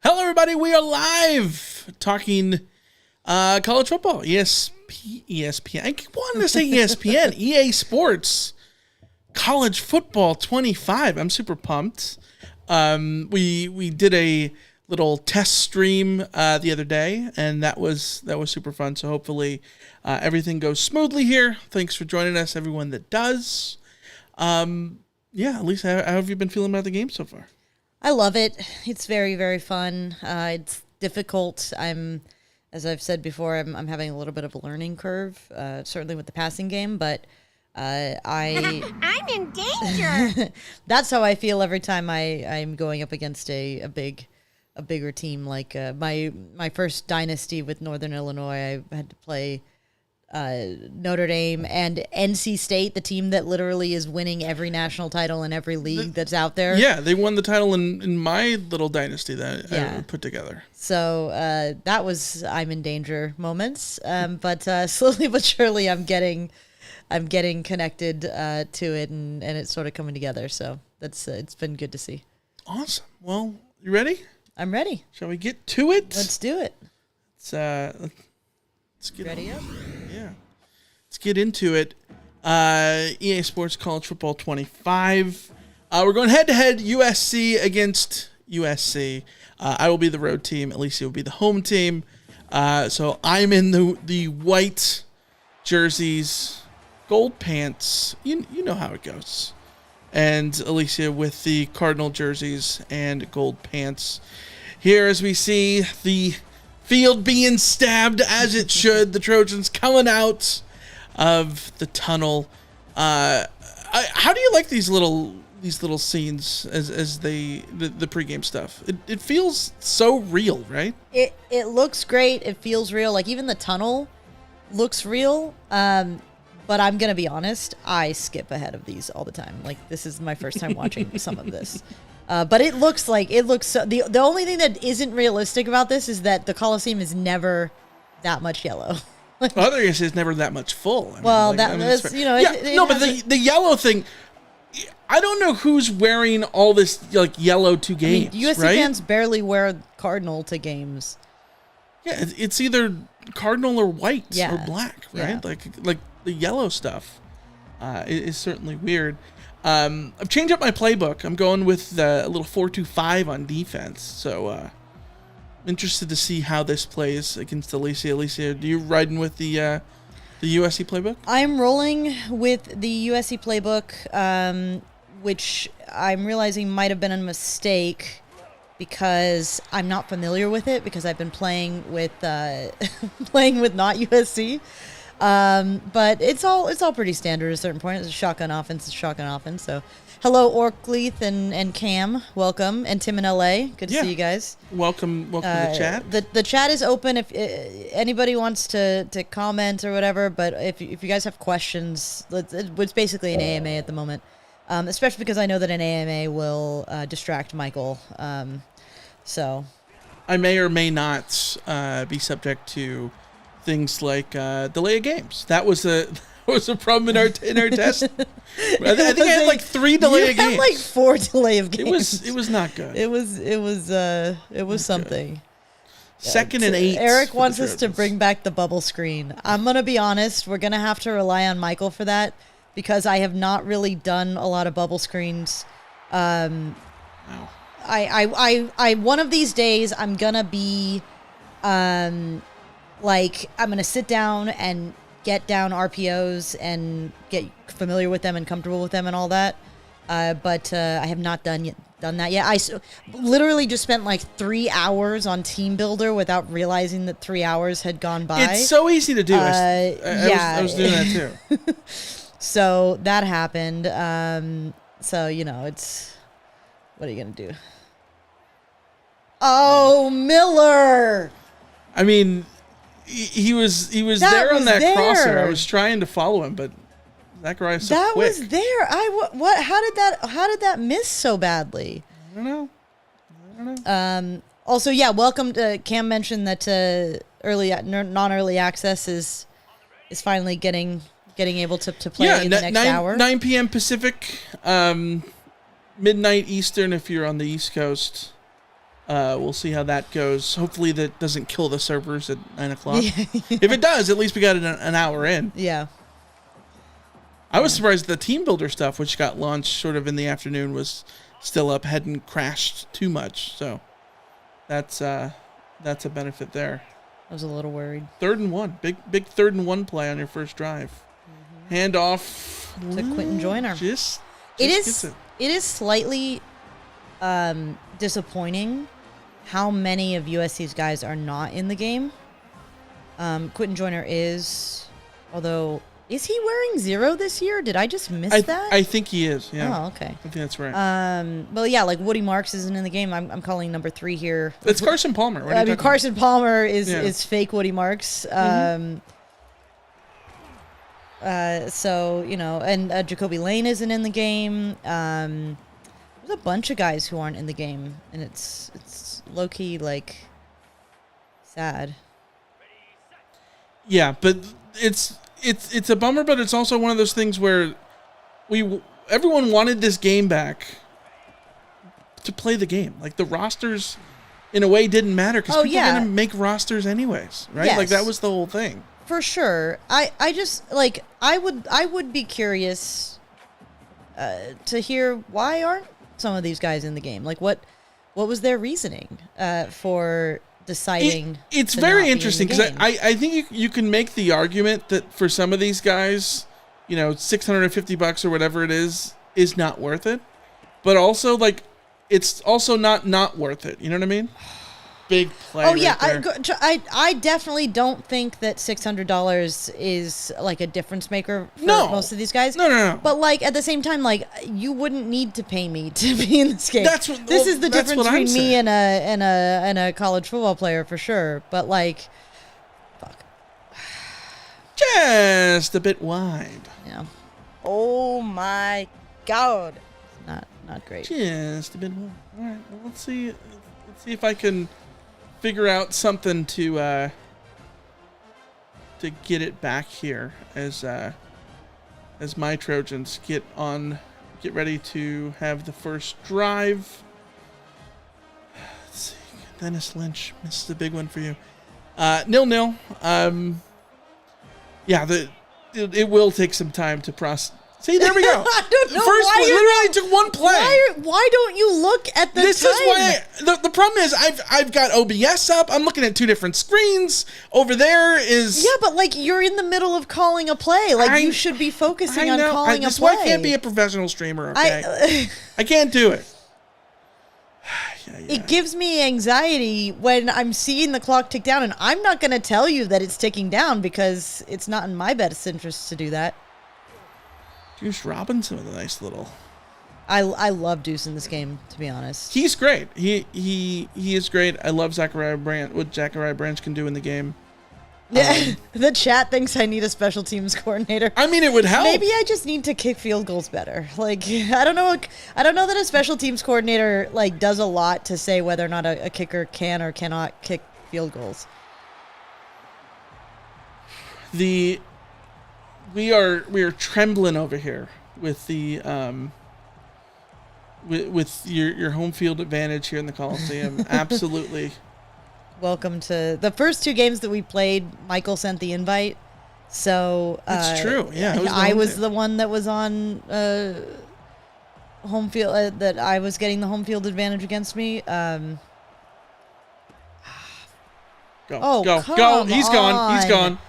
Hello, everybody. We are live talking college football. ESPN. I keep wanting to say ESPN. EA Sports. College Football 25. I'm super pumped. We did a little test stream the other day, and that was super fun. So hopefully everything goes smoothly here. Thanks for joining us, everyone that does. Alicia, how have you been feeling about the game so far? I love it. It's very, very fun. It's difficult. As I've said before, I'm having a little bit of a learning curve, certainly with the passing game, but I'm in danger. That's how I feel every time I'm going up against a bigger team. Like my first dynasty with Northern Illinois, I had to play Notre Dame and NC State, the team that literally is winning every national title in every league that's out there. Yeah, they won the title in my little dynasty that I put together. So that was I'm in danger moments. But slowly but surely I'm getting connected to it, and it's sort of coming together. So that's it's been good to see. Awesome. Well, you ready? I'm ready. Shall we get to it? Let's do it. Let's get ready up. Yeah. Let's get into it. EA Sports College Football 25. We're going head-to-head USC against USC. I will be the road team. Alicia will be the home team. So I'm in the white jerseys, gold pants. You know how it goes. And Alicia with the Cardinal jerseys and gold pants. Here as we see the field being stabbed as it should. The Trojans coming out of the tunnel. How do you like these little scenes as the pregame stuff? It feels so real, right? It looks great. It feels real. Like even the tunnel looks real. But I'm gonna be honest, I skip ahead of these all the time. Like this is my first time watching some of this. But it looks so. The only thing that isn't realistic about this is that the Coliseum is never that much yellow. Other guess it's never that much full. But the yellow thing. I don't know who's wearing all this like yellow to games. USC right? fans barely wear Cardinal to games. Yeah, it's either Cardinal or white or black, right? Yeah. Like the yellow stuff is certainly weird. I've changed up my playbook. I'm going with a little 4-2-5 on defense. So I'm interested to see how this plays against Alicia. Alicia, do you riding with the USC playbook? I'm rolling with the USC playbook, which I'm realizing might have been a mistake because I'm not familiar with it because I've been playing with not USC. But it's all pretty standard at a certain point. It's a shotgun offense. So hello, Orkleith and Cam. Welcome. And Tim in LA. Good to see you guys. Welcome to the chat. The chat is open if anybody wants to comment or whatever. But if you guys have questions, it's basically an AMA at the moment. Especially because I know that an AMA will distract Michael. So I may or may not be subject to things like delay of games. That was a problem in our test. I think I had like 3 delay of games. You had like 4 delay of games. It was not good. It was something. Good. 2nd and 8. Eric wants us to bring back the bubble screen. I'm gonna be honest. We're gonna have to rely on Michael for that because I have not really done a lot of bubble screens. Wow. I one of these days I'm gonna be like I'm going to sit down and get down RPOs and get familiar with them and comfortable with them and all that. But I have not done that yet. I literally just spent like 3 hours on Team Builder without realizing that 3 hours had gone by. It's so easy to do. I was doing that too. So that happened. So, it's, what are you going to do? Oh, Miller. I mean, he was there on that crosser. I was trying to follow him, but that guy is so quick. That was there. What? How did that miss so badly? I don't know. Also, welcome to Cam mentioned that non-early access is finally getting able to play in the next hour. 9 p.m. Pacific, midnight Eastern if you're on the East Coast. We'll see how that goes. Hopefully that doesn't kill the servers at 9 o'clock. If it does, at least we got an hour in. Yeah. I was surprised the team builder stuff, which got launched sort of in the afternoon, was still up, hadn't crashed too much. So that's a benefit there. I was a little worried. 3rd and 1. Big 3rd and 1 play on your first drive. Handoff To Quentin Joyner. It is slightly disappointing how many of USC's guys are not in the game. Quentin Joyner is, although, is he wearing 0 this year? Did I just miss that? I think he is, yeah. Oh, okay. I think that's right. Well, yeah, like Woody Marks isn't in the game. I'm calling number 3 here. It's Carson Palmer. What are you talking Carson Palmer is fake Woody Marks. So, and Jacoby Lane isn't in the game. There's a bunch of guys who aren't in the game, and it's low-key, like, sad. Yeah, but it's a bummer, but it's also one of those things where everyone wanted this game back to play the game. Like, the rosters, in a way, didn't matter because people are going to make rosters anyways, right? Yes. Like, that was the whole thing. For sure. I just, like, I would be curious to hear why aren't some of these guys in the game? Like, what was their reasoning for deciding? It's to very not interesting be in the because I think you can make the argument that for some of these guys, $650 or whatever it is not worth it, but also like it's also not worth it. You know what I mean? Big play. Oh yeah, right there. I definitely don't think that $600 is like a difference maker for most of these guys. No. But like at the same time, like you wouldn't need to pay me to be in this game. This is the difference between me and a college football player for sure. But like, fuck, just a bit wide. Yeah. Oh my God. Not great. Just a bit wide. All right. Well, let's see if I can figure out something to get it back here as my Trojans get ready to have the first drive. Let's see. Dennis Lynch misses a big one for you. 0-0. Yeah, it will take some time to process. See, there we go. I don't know First why one, literally took one play. Why don't you look at the This time? is why the problem is I've got OBS up. I'm looking at 2 different screens. Over there is but like you're in the middle of calling a play. Like you should be focusing on calling a play. This is why I can't be a professional streamer. Okay, I can't do it. Yeah. It gives me anxiety when I'm seeing the clock tick down, and I'm not going to tell you that it's ticking down because it's not in my best interest to do that. Deuce Robinson with a nice little. I love Deuce in this game, to be honest. He's great. He is great. I love what Zachariah Branch can do in the game. Yeah, the chat thinks I need a special teams coordinator. I mean, it would help. Maybe I just need to kick field goals better. Like I don't know that a special teams coordinator like does a lot to say whether or not a kicker can or cannot kick field goals. We are trembling over here with the with your home field advantage here in the Coliseum. Absolutely. Welcome to the first 2 games that we played. Michael sent the invite, so that's true. Yeah, I was the one that was on home field. That I was getting the home field advantage against me. Go. He's gone.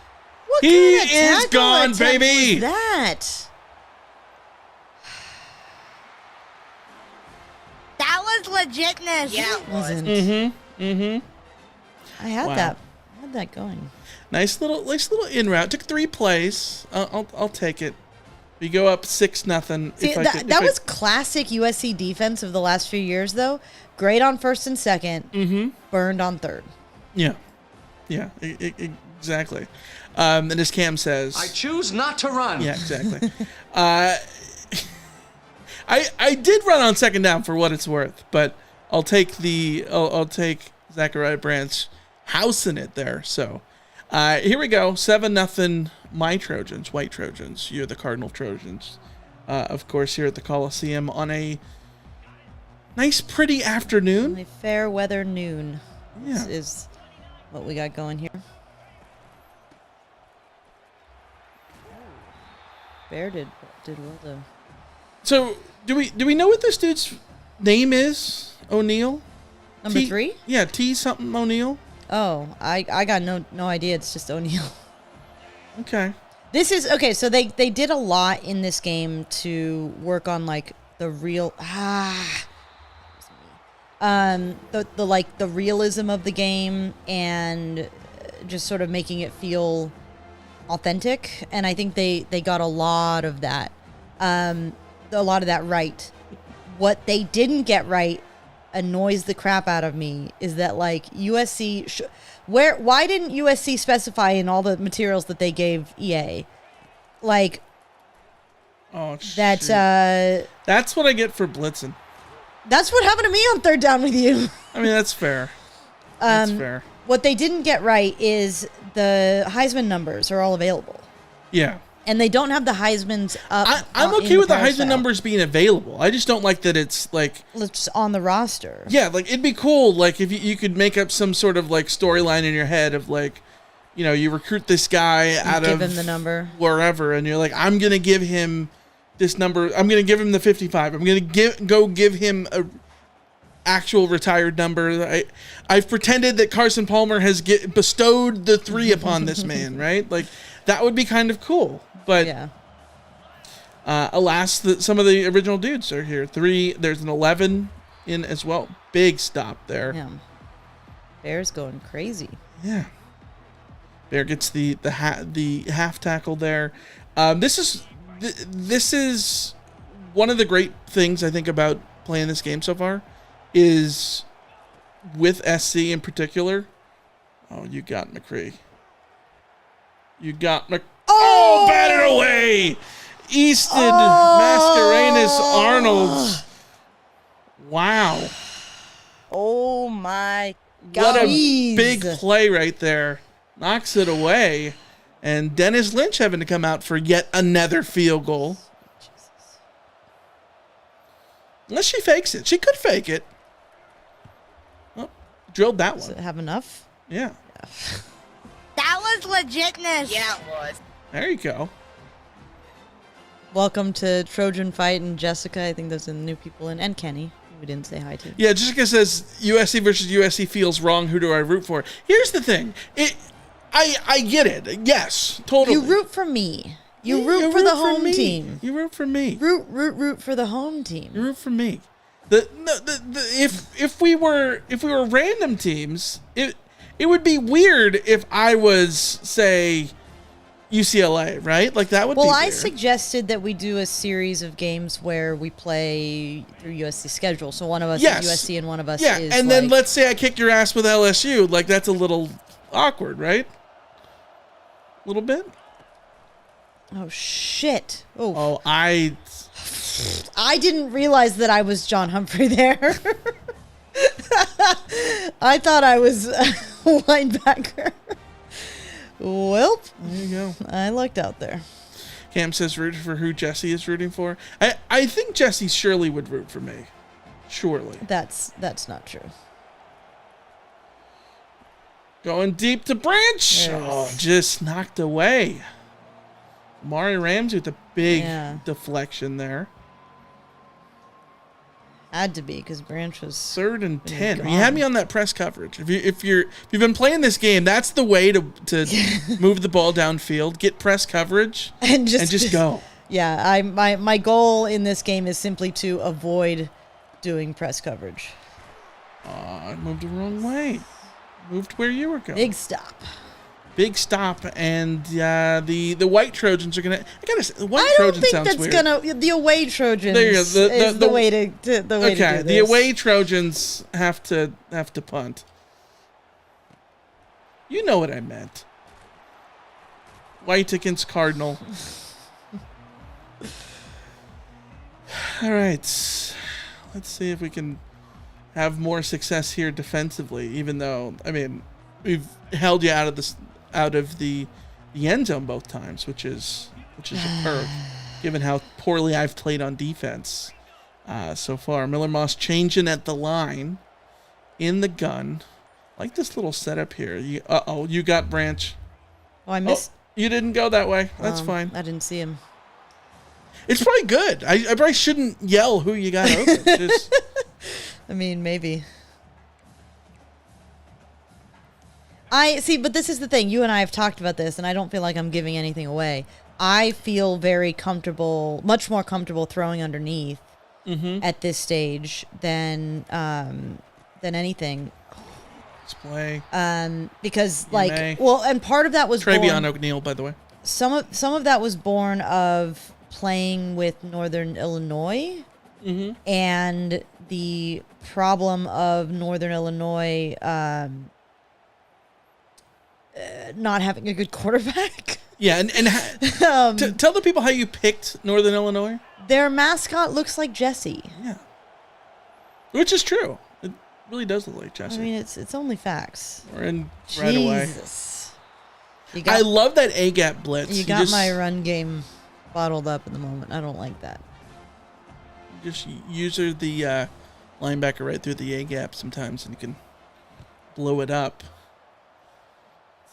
What he kind of is gone, baby. Was that? That was legitness. Yeah, it wasn't. I had that going. Nice little in route. Took 3 plays. I'll take it. We go up 6-0. See, that was classic USC defense of the last few years, though. Great on 1st and 2nd. Burned on 3rd. Yeah, exactly. And as Cam says, I choose not to run. Yeah, exactly. I did run on 2nd down for what it's worth, but I'll take Zachariah Branch housing it there. So here we go. 7-0. My Trojans, White Trojans. You're the Cardinal Trojans. Of course, here at the Coliseum on a Nice, pretty afternoon. A fair weather noon Yeah. is what we got going here. Bear did well though. So, do we know what this dude's name is? O'Neal? Number 3? Yeah, T something O'Neal. Oh, I got no idea. It's just O'Neal. Okay. This is okay. So they did a lot in this game to work on like the real the realism of the game and just sort of making it feel authentic. And I think they got a lot of that right. What they didn't get right annoys the crap out of me is that like USC why didn't USC specify in all the materials that they gave EA like that's what I get for blitzing. That's what happened to me on third down with you. I mean, that's fair. That's fair. What they didn't get right is the Heisman numbers are all available. Yeah. And they don't have the Heisman's up. I'm okay with the Heisman numbers being available. I just don't like that it's like... It's on the roster. Yeah, like it'd be cool like if you could make up some sort of like storyline in your head of like, you know, you recruit this guy out of... Give him the number. Wherever, and you're like, I'm going to give him this number. I'm going to give him the 55. I'm going to give him a actual retired number. I've pretended that Carson Palmer has bestowed the 3 upon this man, right? Like, that would be kind of cool. But yeah. Alas, some of the original dudes are here. 3, there's an 11 in as well. Big stop there. Yeah. Bear's going crazy. Yeah. Bear gets the half tackle there. This is one of the great things I think about playing this game so far is with SC in particular. Oh, you got McCree. You got Oh, batted away! Easton Mascarenas Arnold. Wow. Oh my God. What a big play right there. Knocks it away. And Dennis Lynch having to come out for yet another field goal. Jesus. Unless she fakes it. She could fake it. Oh, drilled that one. Does it have enough? Yeah. That was legitness. Yeah, it was. There you go. Welcome to Trojan Fight and Jessica. I think those are the new people in. And Kenny, who we didn't say hi to. Yeah, Jessica says USC versus USC feels wrong. Who do I root for? Here's the thing. I get it. Yes, totally. You root for me. You root for the home team. You root for me. Root for the home team. You root for me. If we were random teams, it would be weird if I was, say, UCLA, right? Like that would be weird. I suggested that we do a series of games where we play through USC schedule. So one of us is USC and one of us is and then let's say I kick your ass with LSU. Like that's a little awkward, right? A little bit. Oh shit! Oh, I didn't realize that I was John Humphrey there. I thought I was a linebacker. Well, there you go. I lucked out there. Cam says root for who Jesse is rooting for. I think Jesse surely would root for me. Surely. That's not true. Going deep to Branch. Oh, just knocked away. Mari Ramsey with a big deflection there. Had to be because Branch was 3rd and 10. You had me on that press coverage. If you've been playing this game, that's the way to move the ball downfield, get press coverage, and just go. Yeah, my goal in this game is simply to avoid doing press coverage. I moved the wrong way. Moved where you were going. Big stop, and the white Trojans are gonna. I gotta say, the white Trojan sounds weird. The away Trojans. There you go. Is the way to do this. The away Trojans have to punt. You know what I meant. White against Cardinal. All right, let's see if we can have more success here defensively. Even though, I mean, we've held you out of the end zone both times, which is a perk, given how poorly I've played on defense. so far. Miller Moss changing at the line in the gun. I like this little setup here. You got Branch. Oh, I missed. You didn't go that way. That's fine. I didn't see him. It's probably good. I probably shouldn't yell who you got open. Just I mean, maybe. I see, but this is the thing. You and I have talked about this, and I don't feel like I'm giving anything away. I feel very comfortable, much more comfortable throwing underneath at this stage than anything. let's play. Because EMA. and part of that was Travion O'Neal, by the way. some of that was born of playing with Northern Illinois and the problem of Northern Illinois not having a good quarterback. Yeah, and tell the people how you picked Northern Illinois. Their mascot looks like Jesse. Yeah, which is true. It really does look like Jesse. I mean, it's only facts. We're in right away. Jesus. I love that A-gap blitz. You got my run game bottled up at the moment. I don't like that. Just user the linebacker right through the A-gap sometimes, and you can blow it up.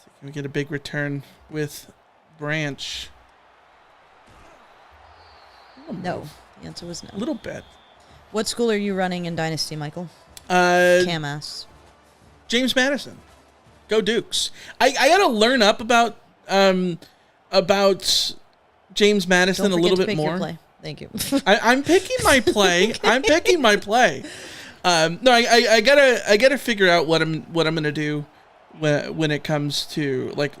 So can we get a big return with Branch? No. The answer was no. A little bit. What school are you running in Dynasty, Michael? Cam asks. James Madison. Go Dukes. I got to learn up about James Madison Don't a little forget to bit pick more. your play. Thank you. I'm picking my play. I'm picking my play. No, I gotta figure out what I'm gonna do when it comes to like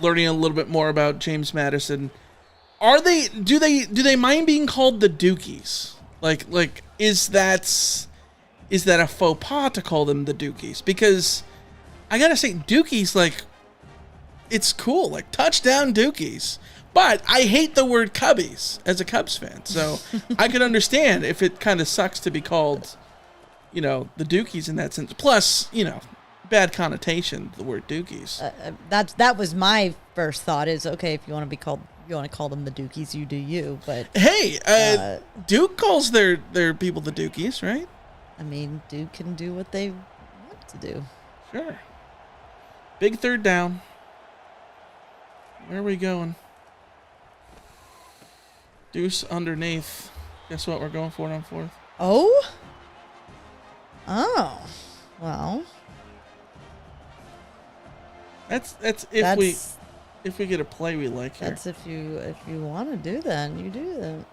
learning a little bit more about James Madison. Do they mind being called the Dukies? Like is that a faux pas to call them the Dukies? Because I gotta say Dukies, like, it's cool, like touchdown Dukies. But I hate the word Cubbies as a Cubs fan, so I could understand if it kind of sucks to be called, the Dukies in that sense. Plus, bad connotation, the word Dukies. That was my first thought. Is okay if you want to call them the Dukies, you do you. But hey, Duke calls their people the Dukies, right? I mean, Duke can do what they want to do. Sure. Big third down. Where are we going? Deuce underneath. Guess what? We're going for it on fourth. Oh? Well. That's if we get a play we like here. That's if you want to do that, you do that.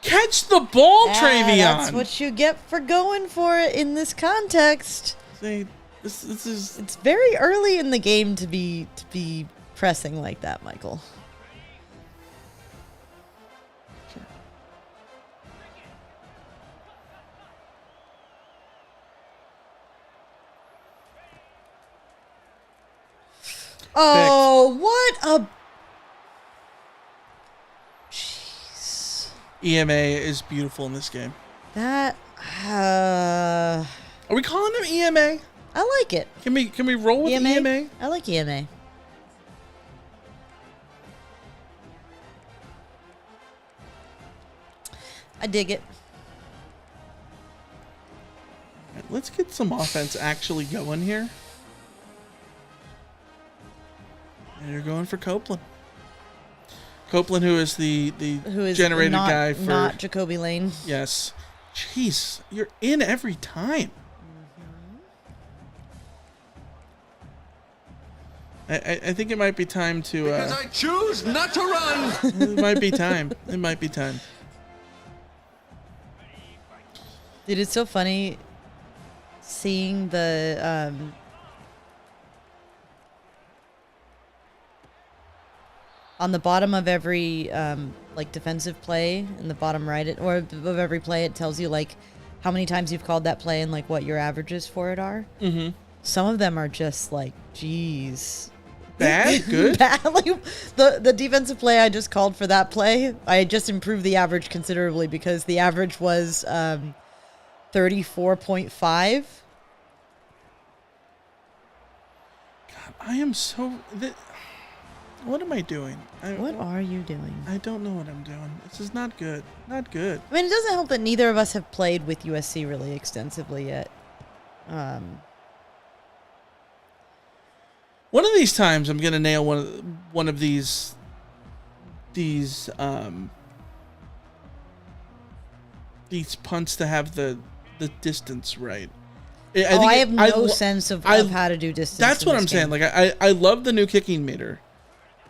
Catch the ball, Travion. That's what you get for going for it in this context. See, this is. It's very early in the game to be pressing like that, Michael. Sure. Oh, what a... Jeez. EMA is beautiful in this game. That... Are we calling him EMA? I like it. Can we roll with EMA? I like EMA. I dig it. All right, let's get some offense actually going here. And you're going for Copeland. Copeland, who is the generated guy for not Jacoby Lane. Yes. Jeez, you're in every time. I think it might be time to. Because I choose not to run. It might be time. It might be time. Dude, it's so funny seeing the on the bottom of every like defensive play in the bottom right or of every play, it tells you like how many times you've called that play and like what your averages for it are. Mm-hmm. Some of them are just like, geez. Bad? Good? Bad. Like the defensive play I just called for that play, I just improved the average considerably because the average was 34.5. God, I am so... What am I doing? What are you doing? I don't know what I'm doing. This is not good. Not good. I mean, it doesn't help that neither of us have played with USC really extensively yet. One of these times, I'm gonna nail one of these punts to have the distance right. I have no sense of how to do distance. That's what I'm game. saying. Like I love the new kicking meter,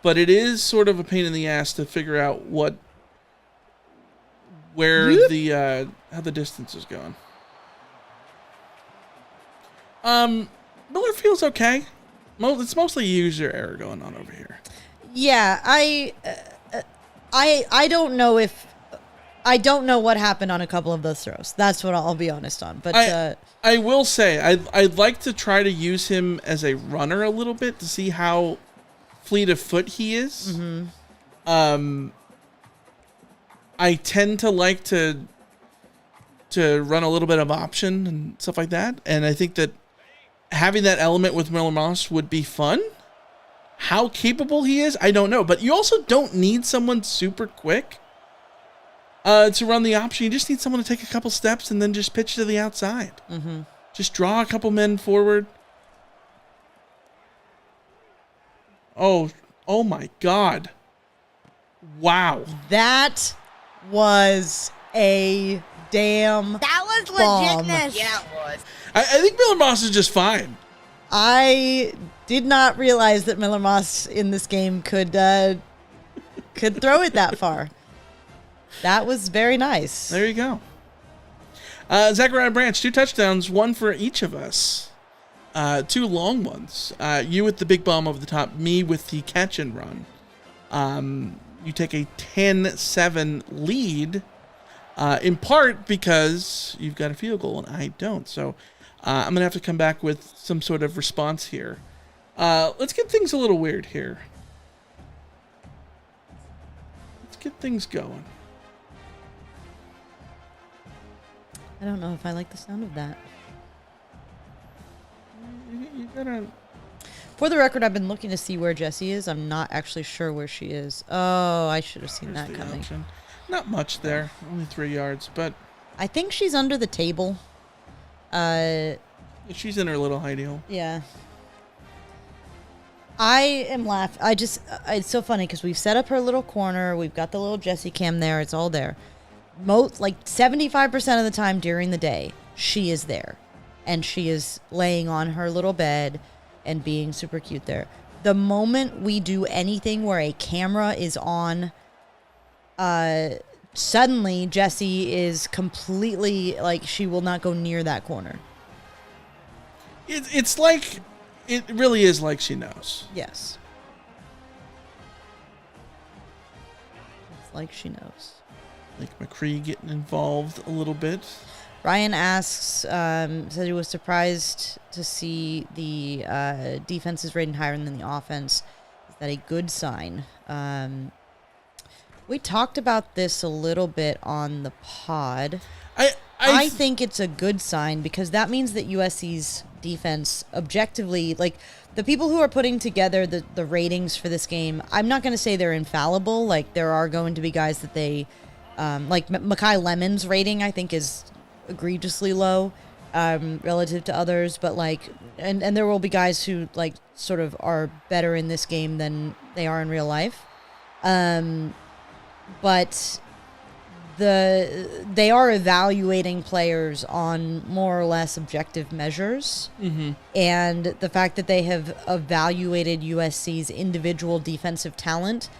but it is sort of a pain in the ass to figure out where how the distance is going. Miller feels okay. It's mostly user error going on over here. Yeah, I don't know if I don't know what happened on a couple of those throws. That's what I'll be honest on. But I will say I'd like to try to use him as a runner a little bit to see how fleet of foot he is. Mm-hmm. I tend to like to run a little bit of option and stuff like that, and I think that having that element with Miller Moss would be fun. How capable he is, I don't know. But you also don't need someone super quick to run the option. You just need someone to take a couple steps and then just pitch to the outside. Mm-hmm. Just draw a couple men forward. Oh my God. Wow. That was a damn That was bomb. legitness. Yeah, it was. I think Miller Moss is just fine. I did not realize that Miller Moss in this game could throw it that far. That was very nice. There you go. Zachariah Branch, 2 touchdowns, 1 for each of us. 2 long ones. You with the big bomb over the top, me with the catch and run. You take a 10-7 lead, in part because you've got a field goal and I don't. So I'm going to have to come back with some sort of response here. Let's get things a little weird here. Let's get things going. I don't know if I like the sound of that. You gotta... For the record, I've been looking to see where Jessie is. I'm not actually sure where she is. Oh, I should have seen that coming. Option. Not much there. Only 3 yards, but... I think she's under the table. She's in her little hidey hole. Yeah. I am laughing. It's so funny because we've set up her little corner. We've got the little Jessie cam there. It's all there. Like 75% of the time during the day, she is there. And she is laying on her little bed and being super cute there. The moment we do anything where a camera is on, suddenly Jessie is completely, like, she will not go near that corner. It's like, it really is like she knows. Yes. It's like she knows. Like McCree getting involved a little bit. Ryan asks, said he was surprised to see the defense is rated higher than the offense. Is that a good sign? We talked about this a little bit on the pod. I think it's a good sign because that means that USC's defense objectively, like the people who are putting together the ratings for this game, I'm not going to say they're infallible. Like there are going to be guys that they, like Mekhi Lemon's rating, I think is egregiously low relative to others, but like, and there will be guys who like sort of are better in this game than they are in real life. But they are evaluating players on more or less objective measures. Mm-hmm. And the fact that they have evaluated USC's individual defensive talent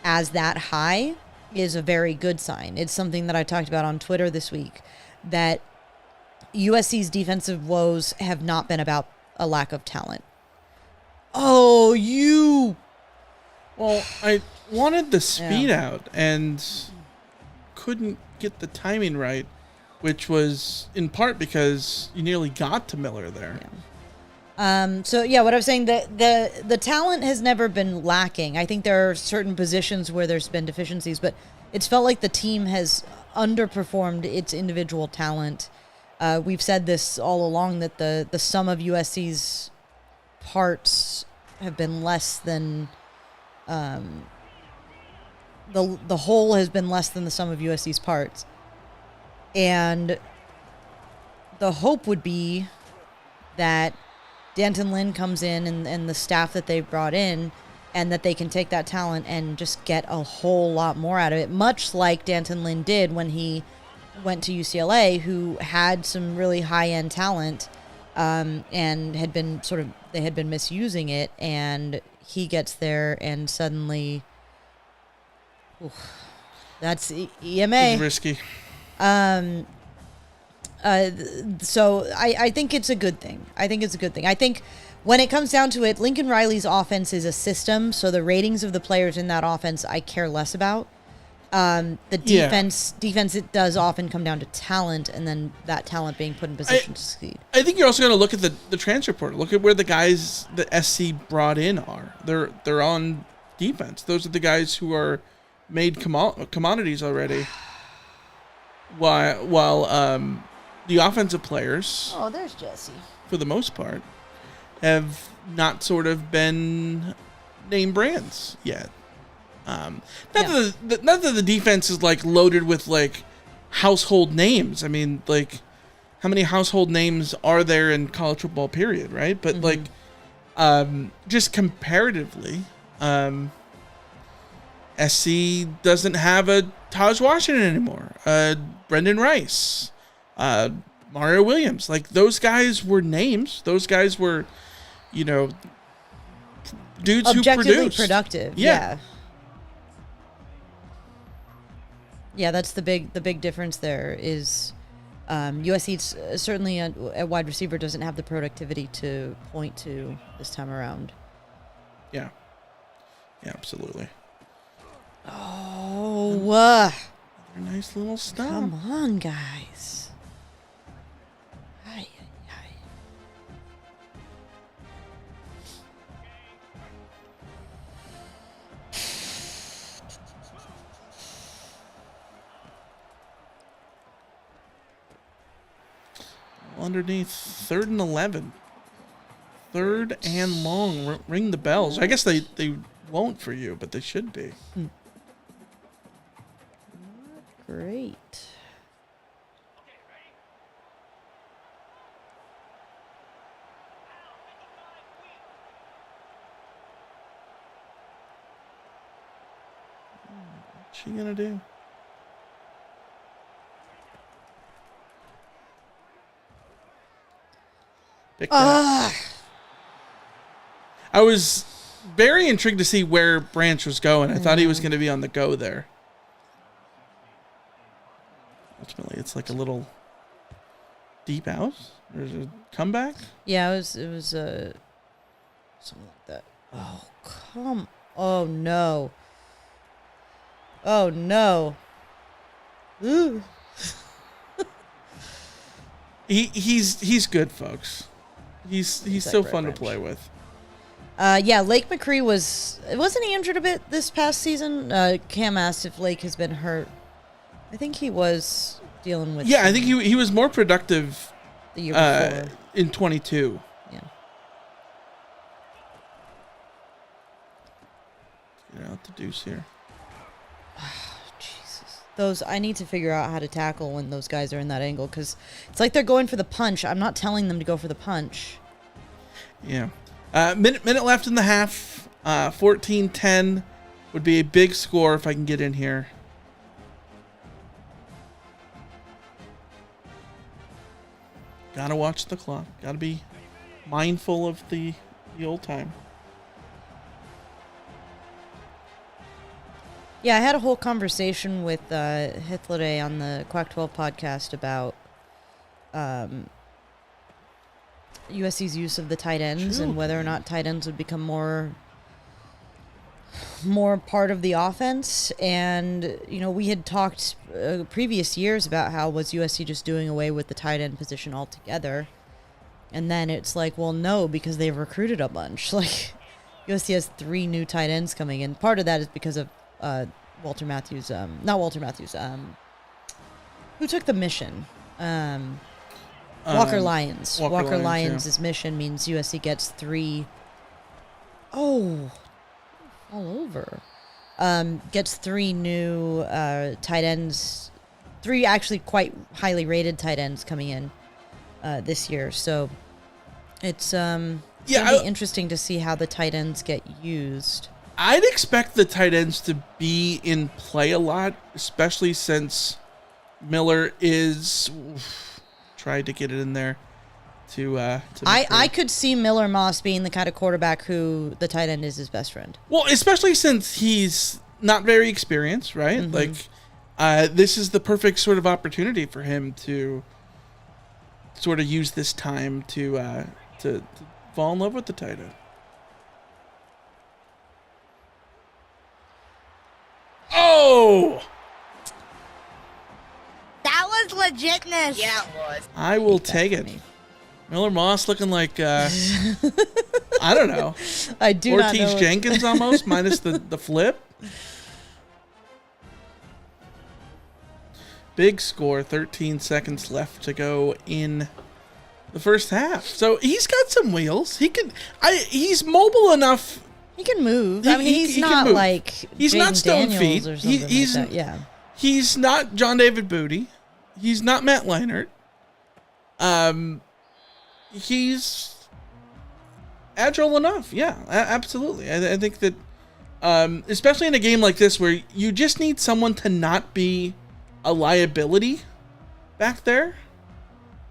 as that high is a very good sign. It's something that I talked about on Twitter this week, that USC's defensive woes have not been about a lack of talent. Oh, you... Well, I wanted the speed out and couldn't get the timing right, which was in part because you nearly got to Miller there. Yeah. So yeah, what I was saying, the talent has never been lacking. I think there are certain positions where there's been deficiencies, but it's felt like the team has underperformed its individual talent. We've said this all along, that the sum of USC's parts have been less than the whole has been less than the sum of USC's parts. And the hope would be that Danton Lin comes in and the staff that they've brought in, and that they can take that talent and just get a whole lot more out of it, much like Danton Lin did when he went to UCLA, who had some really high-end talent and they had been misusing it, and he gets there and suddenly that's EMA. It's risky. So I think it's a good thing. I think when it comes down to it, Lincoln Riley's offense is a system, so the ratings of the players in that offense I care less about. The defense, it does often come down to talent, and then that talent being put in position to succeed. I think you're also going to look at the transfer portal. Look at where the guys that SC brought in are. They're on defense. Those are the guys who are made commodities already. While the offensive players, there's Jesse, for the most part, have not sort of been name brands yet. Not that the defense is like loaded with like household names. I mean, like, how many household names are there in college football, period, right? But like, just comparatively, SC doesn't have a Taj Washington anymore. Brendan Rice, Mario Williams, like those guys were names. Those guys were, dudes objectively who produced. Productive. Yeah. Yeah, that's the big difference there is USC certainly a wide receiver doesn't have the productivity to point to this time around. Yeah. Yeah, absolutely. Oh, another nice little stop. Come on, guys. Ay, ay, ay. Underneath, 3rd and 11. 3rd and long. Ring the bells. I guess they won't for you, but they should be. Great. What's she gonna do? Pick that. I was very intrigued to see where Branch was going. I thought he was going to be on the go there. Ultimately, it's like a little deep out. There's a comeback. Yeah, it was something like that. Oh, come. Oh no. Oh no. Ooh. He's good, folks. He's so fun to play with. Lake McCree wasn't he injured a bit this past season? Cam asked if Lake has been hurt. I think he was dealing with. Yeah, I think he was more productive the year before in 22. Yeah. Get out the deuce here. Jesus. I need to figure out how to tackle when those guys are in that angle, because it's like they're going for the punch. I'm not telling them to go for the punch. Yeah. Minute left in the half. 14-10 would be a big score if I can get in here. Gotta watch the clock. Gotta be mindful of the old time. Yeah, I had a whole conversation with Hitler on the Quack 12 podcast about USC's use of the tight ends and whether or not tight ends would become more part of the offense. And, we had talked previous years about how was USC just doing away with the tight end position altogether. And then it's like, well, no, because they've recruited a bunch. Like, USC has 3 new tight ends coming in. Part of that is because of Walter Matthews. Not Walter Matthews. Who took the mission? Walker Lyons. Walker Lyons' mission means USC gets 3. Oh, all over. Gets 3 new tight ends, 3 actually quite highly rated tight ends coming in this year. So it's gonna be interesting to see how the tight ends get used. I'd expect the tight ends to be in play a lot, especially since Miller is tried to get it in there. I could see Miller Moss being the kind of quarterback who the tight end is his best friend. Well, especially since he's not very experienced, right? Mm-hmm. Like, this is the perfect sort of opportunity for him to sort of use this time to fall in love with the tight end. Oh! That was legitness. Yeah, it was. I will take it. Miller Moss looking like, I don't know. I do not know. Ortiz Jenkins almost, minus the flip. Big score, 13 seconds left to go in the first half. So he's got some wheels. He's mobile enough. He can move. I mean, he's not like he's not Stone Daniels Feet. or something like that. Yeah. He's not John David Booty. He's not Matt Leinart. He's agile enough. Yeah, absolutely. I think that, especially in a game like this where you just need someone to not be a liability back there,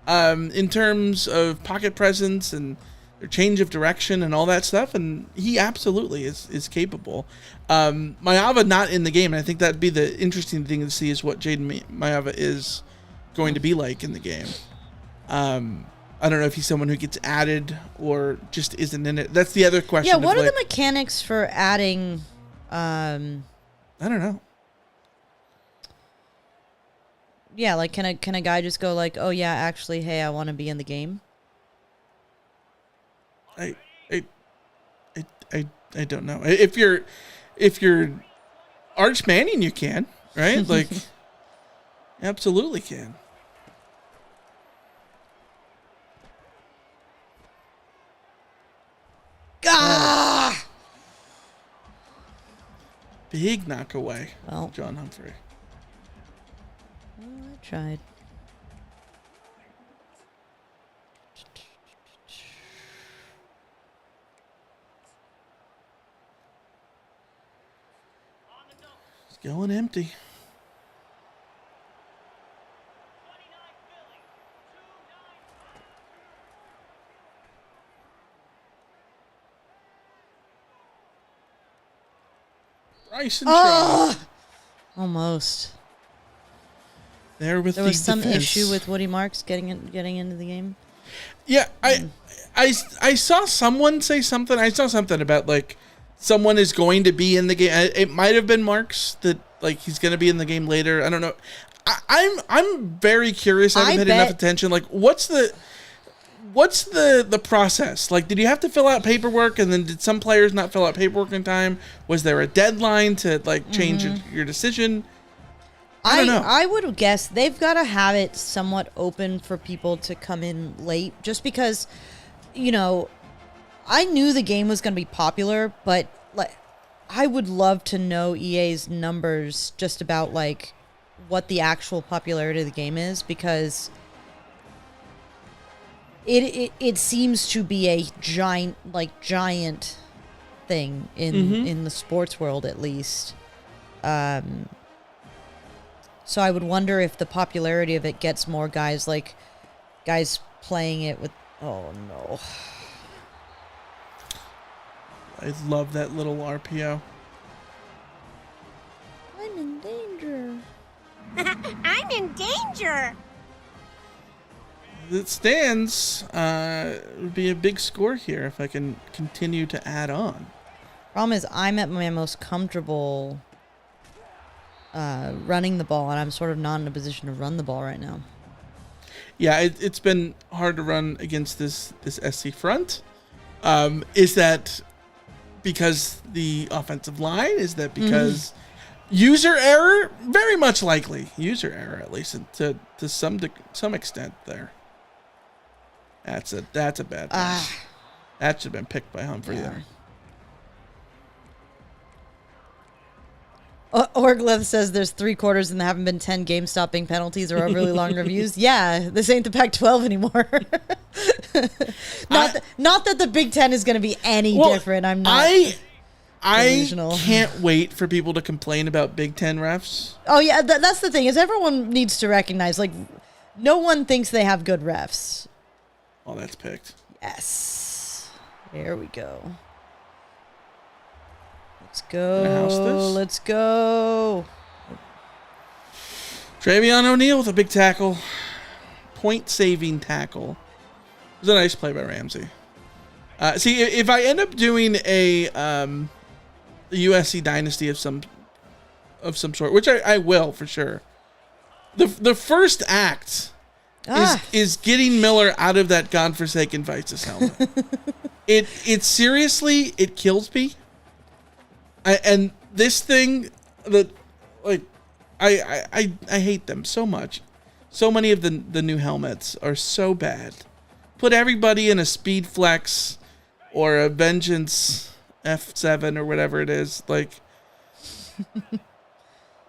in terms of pocket presence and their change of direction and all that stuff. And he absolutely is capable. Maeva not in the game. And I think that'd be the interesting thing to see is what Jaden Maeva is going to be like in the game. I don't know if he's someone who gets added or just isn't in it. That's the other question. Yeah, what are the mechanics for adding? I don't know. Yeah, like can a guy just go like, oh yeah, actually, hey, I want to be in the game? I don't know. If you're Arch Manning, you can, right? Like, absolutely can. Ah! Big knock away. Well, John Humphrey. Well, I tried. It's going empty. Bryson Shaw. Almost. There was some defense. issue with Woody Marks getting into the game. Yeah, I saw someone say something. I saw something about like someone is going to be in the game. It might have been Marks that like he's going to be in the game later. I don't know. I'm very curious. I haven't paid enough attention. Like, what's the process? Like, did you have to fill out paperwork, and then did some players not fill out paperwork in time? Was there a deadline to like change your decision? I don't know. I would guess they've got to have it somewhat open for people to come in late, just because, you know, I knew the game was going to be popular, but like, I would love to know EA's numbers just about like what the actual popularity of the game is, because it seems to be a giant thing in the sports world, at least. So I would wonder if the popularity of it gets more guys playing it with. Oh no! I love that little RPO. I'm in danger. I'm in danger. It stands. It would be a big score here if I can continue to add on. Problem is, I'm at my most comfortable running the ball, and I'm sort of not in a position to run the ball right now. Yeah, it's been hard to run against this SC front. Is that because the offensive line? Is that because user error? Very much likely user error, at least to some extent there. That's a bad pass. That should have been picked by Humphrey there. Orgleth says there's 3 quarters and there haven't been 10 game-stopping penalties or overly long reviews. Yeah, this ain't the Pac-12 anymore. Not that the Big Ten is going to be any different. I'm not. I delusional. can't wait for people to complain about Big Ten refs. Oh yeah, that's the thing is everyone needs to recognize like no one thinks they have good refs. Oh, that's picked. Yes. There we go. Let's Gonna house go. this? Let's go. Travion O'Neal with a big tackle. Point-saving tackle. It was a nice play by Ramsey. See, if I end up doing a USC dynasty of some sort, which I will for sure, the first act is getting Miller out of that godforsaken Vices helmet. it seriously it kills me. And this thing that like I hate them so much. So many of the new helmets are so bad. Put everybody in a Speed Flex or a Vengeance F7 or whatever it is, like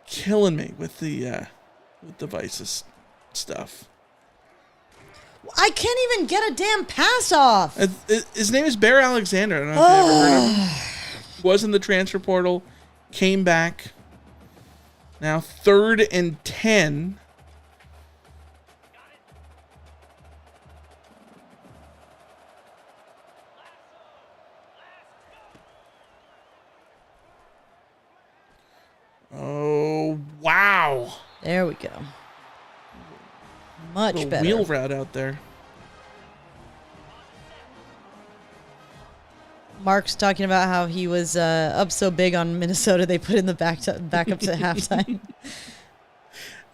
killing me with the Vices stuff. I can't even get a damn pass off. His name is Bear Alexander. I don't know if you ever heard of him. Was in the transfer portal, came back. Now 3rd and 10. Oh, wow. There we go. Much Little better. wheel route out there. Mark's talking about how he was up so big on Minnesota they put in the backups at halftime.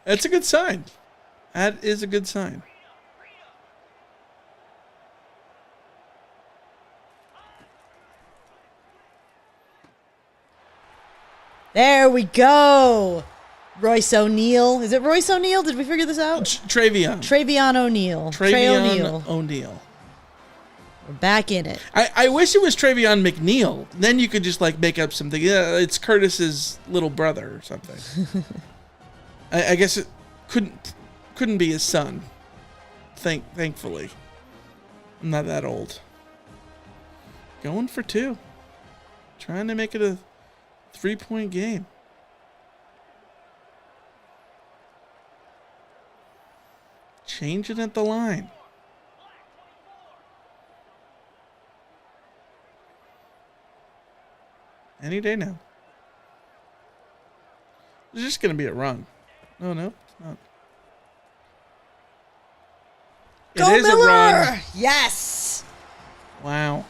That's a good sign. That is a good sign. There we go. Royce O'Neal. Is it Royce O'Neal? Did we figure this out? Travion. Travion O'Neal. Trey O'Neal. O'Neal. We're back in it. I wish it was Travion McNeil. Then you could just like make up something. Yeah, it's Curtis's little brother or something. I guess it couldn't be his son. Thankfully, I'm not that old. Going for 2. Trying to make it a 3-point game. Changing at the line. Any day now. It's just going to be a run. No, it's not. Go It is Miller! a run. Yes. Wow.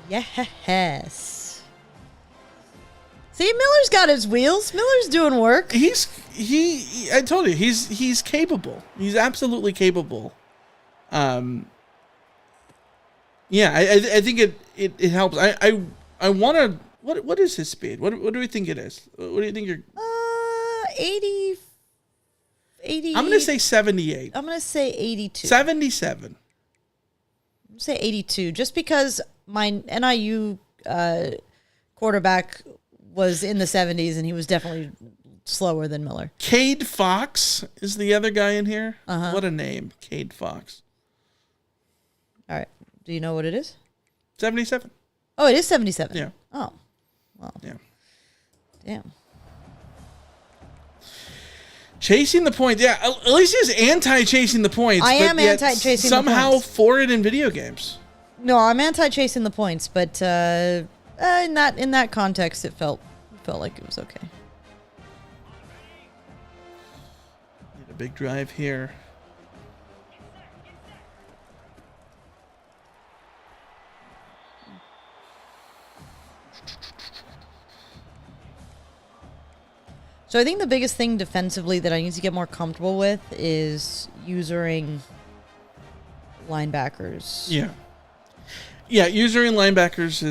Yes. See, Miller's got his wheels. Miller's doing work. I told you, he's capable. He's absolutely capable. Yeah, I think it helps. I want to. What is his speed? What do we think it is? What do you think you're? 80. I'm gonna say 78. I'm gonna say 82. 77. I'm gonna say 82, just because my NIU quarterback was in the 70s and he was definitely slower than Miller. Cade Fox is the other guy in here. Uh-huh. What a name, Cade Fox. All right. Do you know what it is? 77. Oh, it is 77. Yeah. Oh. Well. Yeah. Damn. Chasing the point. Yeah, Alicia's anti-chasing the points. I but am yet anti-chasing the somehow points. for it in video games. No, I'm anti-chasing the points, but in that context, it felt like it was okay. Need a big drive here. So I think the biggest thing defensively that I need to get more comfortable with is using linebackers. Yeah. Yeah, using linebackers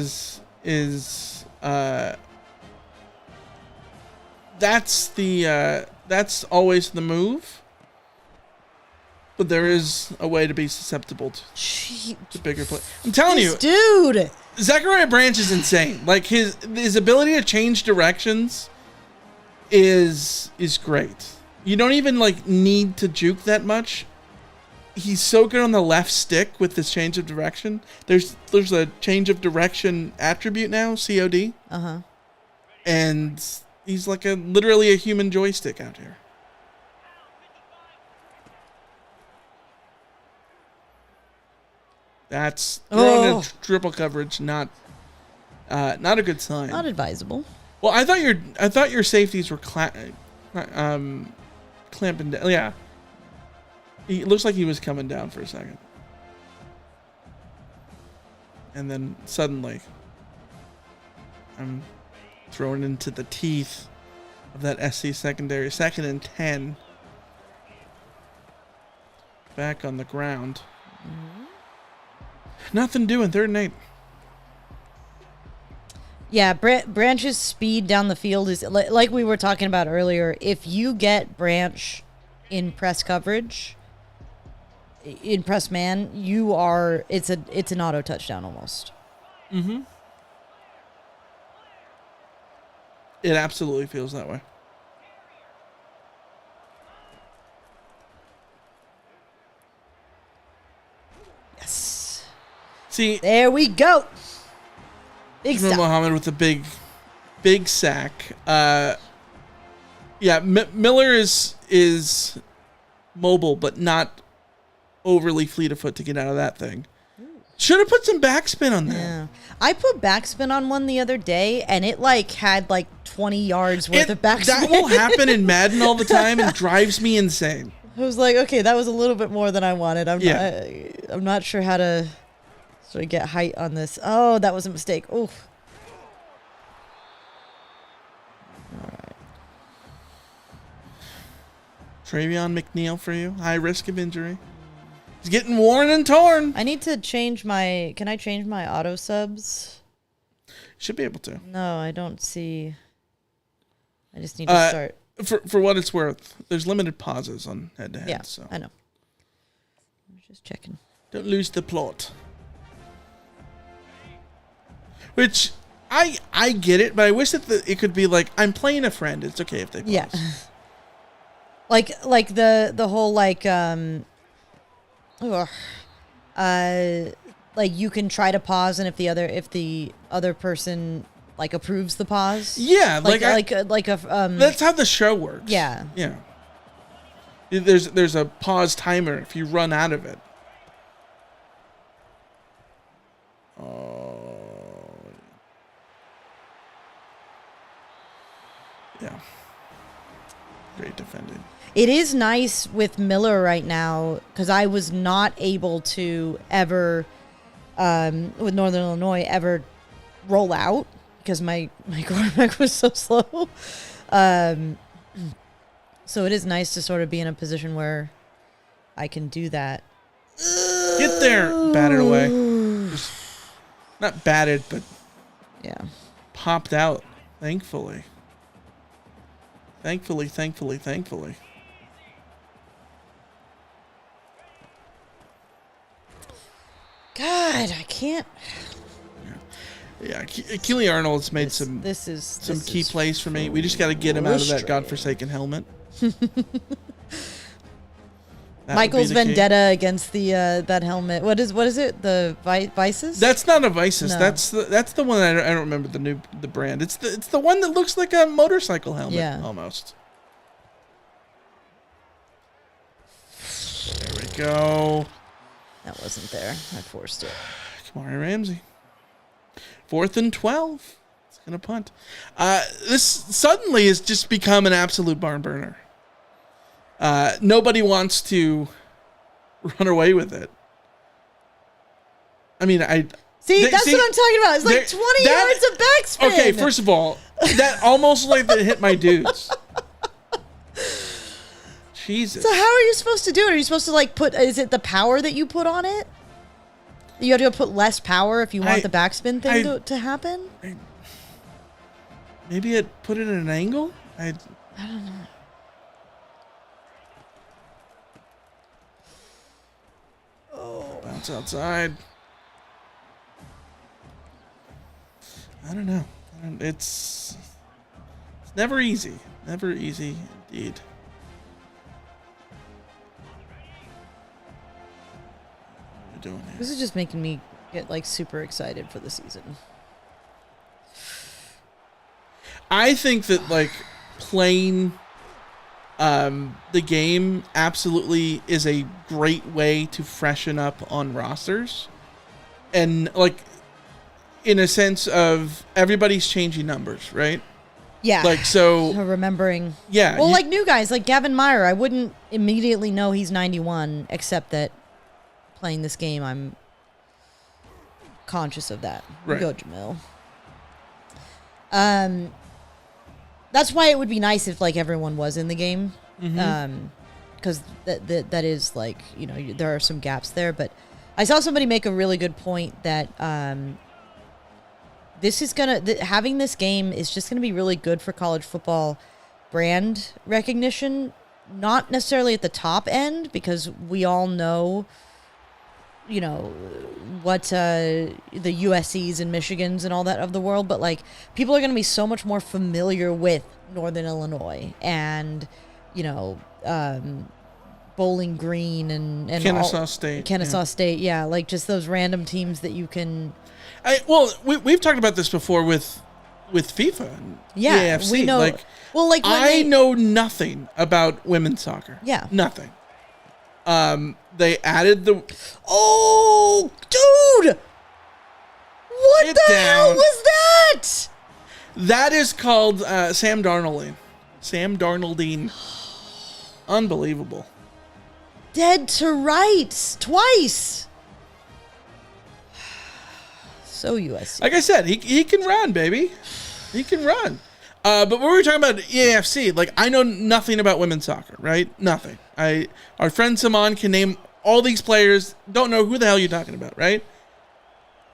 is that's always the move. But there is a way to be susceptible to bigger play. I'm telling you, dude. Zachariah Branch is insane. Like his ability to change directions is great. You don't even like need to juke that much. He's so good on the left stick with this change of direction. There's a change of direction attribute now, COD. Uh-huh. And he's like literally a human joystick out here. That's throwing a triple coverage, not a good sign. Not advisable. Well, I thought your safeties were clamping down. Yeah, it looks like he was coming down for a second, and then suddenly, I'm thrown into the teeth of that SC secondary. 2nd and 10. Back on the ground. Mm-hmm. Nothing doing. 3rd and 8. Yeah, Branch's speed down the field is like we were talking about earlier. If you get Branch in press coverage, in press man, it's an auto touchdown almost. Mm-hmm. It absolutely feels that way. Yes. See, there we go. Big sack. Muhammad with a big sack. Miller is mobile, but not overly fleet of foot to get out of that thing. Should have put some backspin on that. Yeah. I put backspin on one the other day, and it had 20 yards worth of backspin. That will happen in Madden all the time and drives me insane. I was like, okay, that was a little bit more than I wanted. I'm not sure how to sort of get height on this. Oh, that was a mistake. Oof. All right. Travion McNeil for you. High risk of injury. He's getting worn and torn. I need to change my... Can I change my auto subs? Should be able to. No, I don't see... I just need to start. For what it's worth, there's limited pauses on head-to-head. Yeah, so. I know. I was just checking. Don't lose the plot. Which, I get it, but I wish that it could be like, I'm playing a friend. It's okay if they pause. Yeah. like the whole you can try to pause, and if the other person approves the pause. Yeah, that's how the show works. Yeah. Yeah. There's a pause timer if you run out of it. Oh. Yeah. Great defending. It is nice with Miller right now because I was not able to ever, with Northern Illinois, ever roll out because my quarterback was so slow. So it is nice to sort of be in a position where I can do that. Get there. Batted away. Just not batted, but yeah, popped out, thankfully. Thankfully. God, I can't. Yeah, Keely Arnold's made some key plays for me. We just got to get him out of that godforsaken helmet. Michael's vendetta against the that helmet. What is it? The Vices? That's not a Vices. No. That's the one I don't remember the brand. It's the one that looks like a motorcycle helmet almost. There we go. That wasn't there. I forced it. Kamari Ramsey. 4th and 12. It's gonna punt. This suddenly has just become an absolute barn burner. Nobody wants to run away with it. I mean, that's what I'm talking about. It's like 20 yards of backspin. Okay, first of all, that almost that hit my dudes. Jesus. So how are you supposed to do it? Are you supposed to put? Is it the power that you put on it? You have to put less power if you want the backspin thing to happen. Maybe put it at an angle. I don't know. It's outside. I don't know. It's never easy. Never easy indeed. What are we doing here? This is just making me get like super excited for the season. I think that like playing the game absolutely is a great way to freshen up on rosters. And like in a sense of everybody's changing numbers, right? Yeah. Like so remembering. Yeah. Well, like new guys like Gavin Meyer, I wouldn't immediately know he's 91 except that playing this game I'm conscious of that. Right. Go Jamil. That's why it would be nice if like everyone was in the game, because that is like, you know, there are some gaps there. But I saw somebody make a really good point that this is having this game is just gonna be really good for college football brand recognition, not necessarily at the top end because we all know, you know, what the USCs and Michigans and all that of the world, but like people are going to be so much more familiar with Northern Illinois and, you know, Bowling Green and Kennesaw State. Yeah, like just those random teams that you can. We've talked about this before with FIFA. And Yeah, AFC. we know. Like, well, like I know nothing about women's soccer. Yeah, nothing. They added the. Oh, dude! What Get the hell down. was that? That is called Sam Darnoldine. Sam Darnoldine. Unbelievable. Dead to rights twice. So USC. Like I said, he can run, baby. He can run. But when we were talking about EAFC, like I know nothing about women's soccer, right? Nothing. Our friend Saman can name all these players. Don't know who the hell you're talking about, right?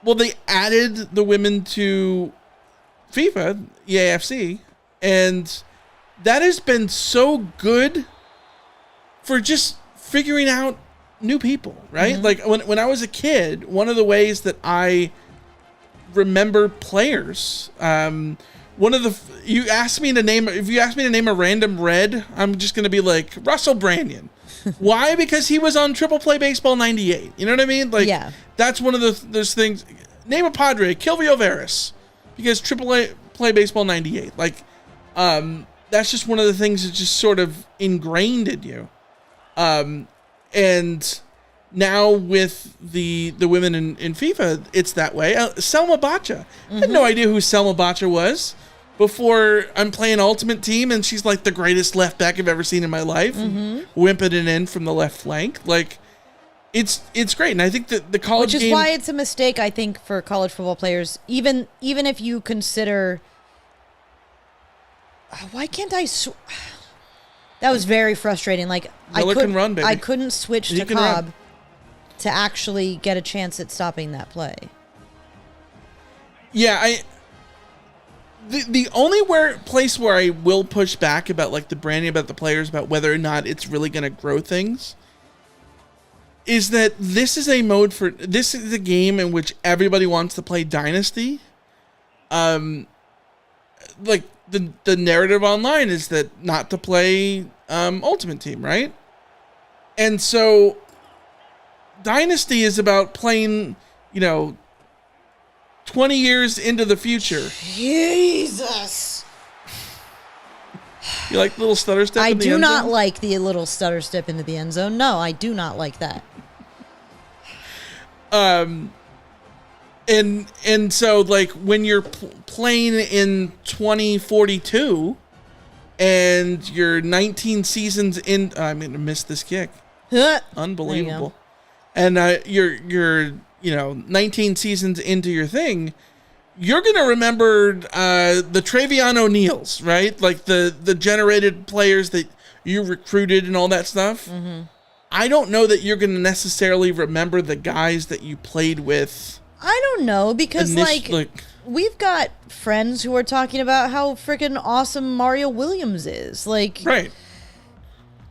Well, they added the women to FIFA, EAFC, and that has been so good for just figuring out new people, right? Like when I was a kid, one of the ways that I remember players, if you ask me to name a random red, I'm just going to be like Russell Branyan. Why? Because he was on Triple Play Baseball 98. You know what I mean? Like, yeah. That's one of those things. Name a Padre, Kilvio Veras, because Triple Play Baseball 98. Like, that's just one of the things that's just sort of ingrained in you. And now with the women in FIFA, it's that way. Selma Bacha. I had no idea who Selma Bacha was before I'm playing Ultimate Team, and she's like the greatest left back I've ever seen in my life. Wimping it in from the left flank. Like, it's great. And I think that the college Which is game, why it's a mistake, I think, for college football players. Even if you consider... Why can't I... That was very frustrating. Like, Miller can run, baby. I couldn't switch He to can Cobb run. to actually get a chance at stopping that play. Yeah, the only place where I will push back about like the branding about the players, about whether or not it's really going to grow things, is that this is a game in which everybody wants to play Dynasty. Like the narrative online is that not to play Ultimate Team, right? And so Dynasty is about playing, 20 years into the future. Jesus. You like the little stutter step I in the do end not zone? like the little stutter step into the end zone. No, I do not like that. And so like when you're playing in 2042 and you're 19 seasons in, I'm going to miss this kick. Unbelievable. And you're 19 seasons into your thing, you're going to remember the Travion O'Neals, right? Like the generated players that you recruited and all that stuff. I don't know that you're going to necessarily remember the guys that you played with. I don't know, because we've got friends who are talking about how freaking awesome Mario Williams is. Like, right.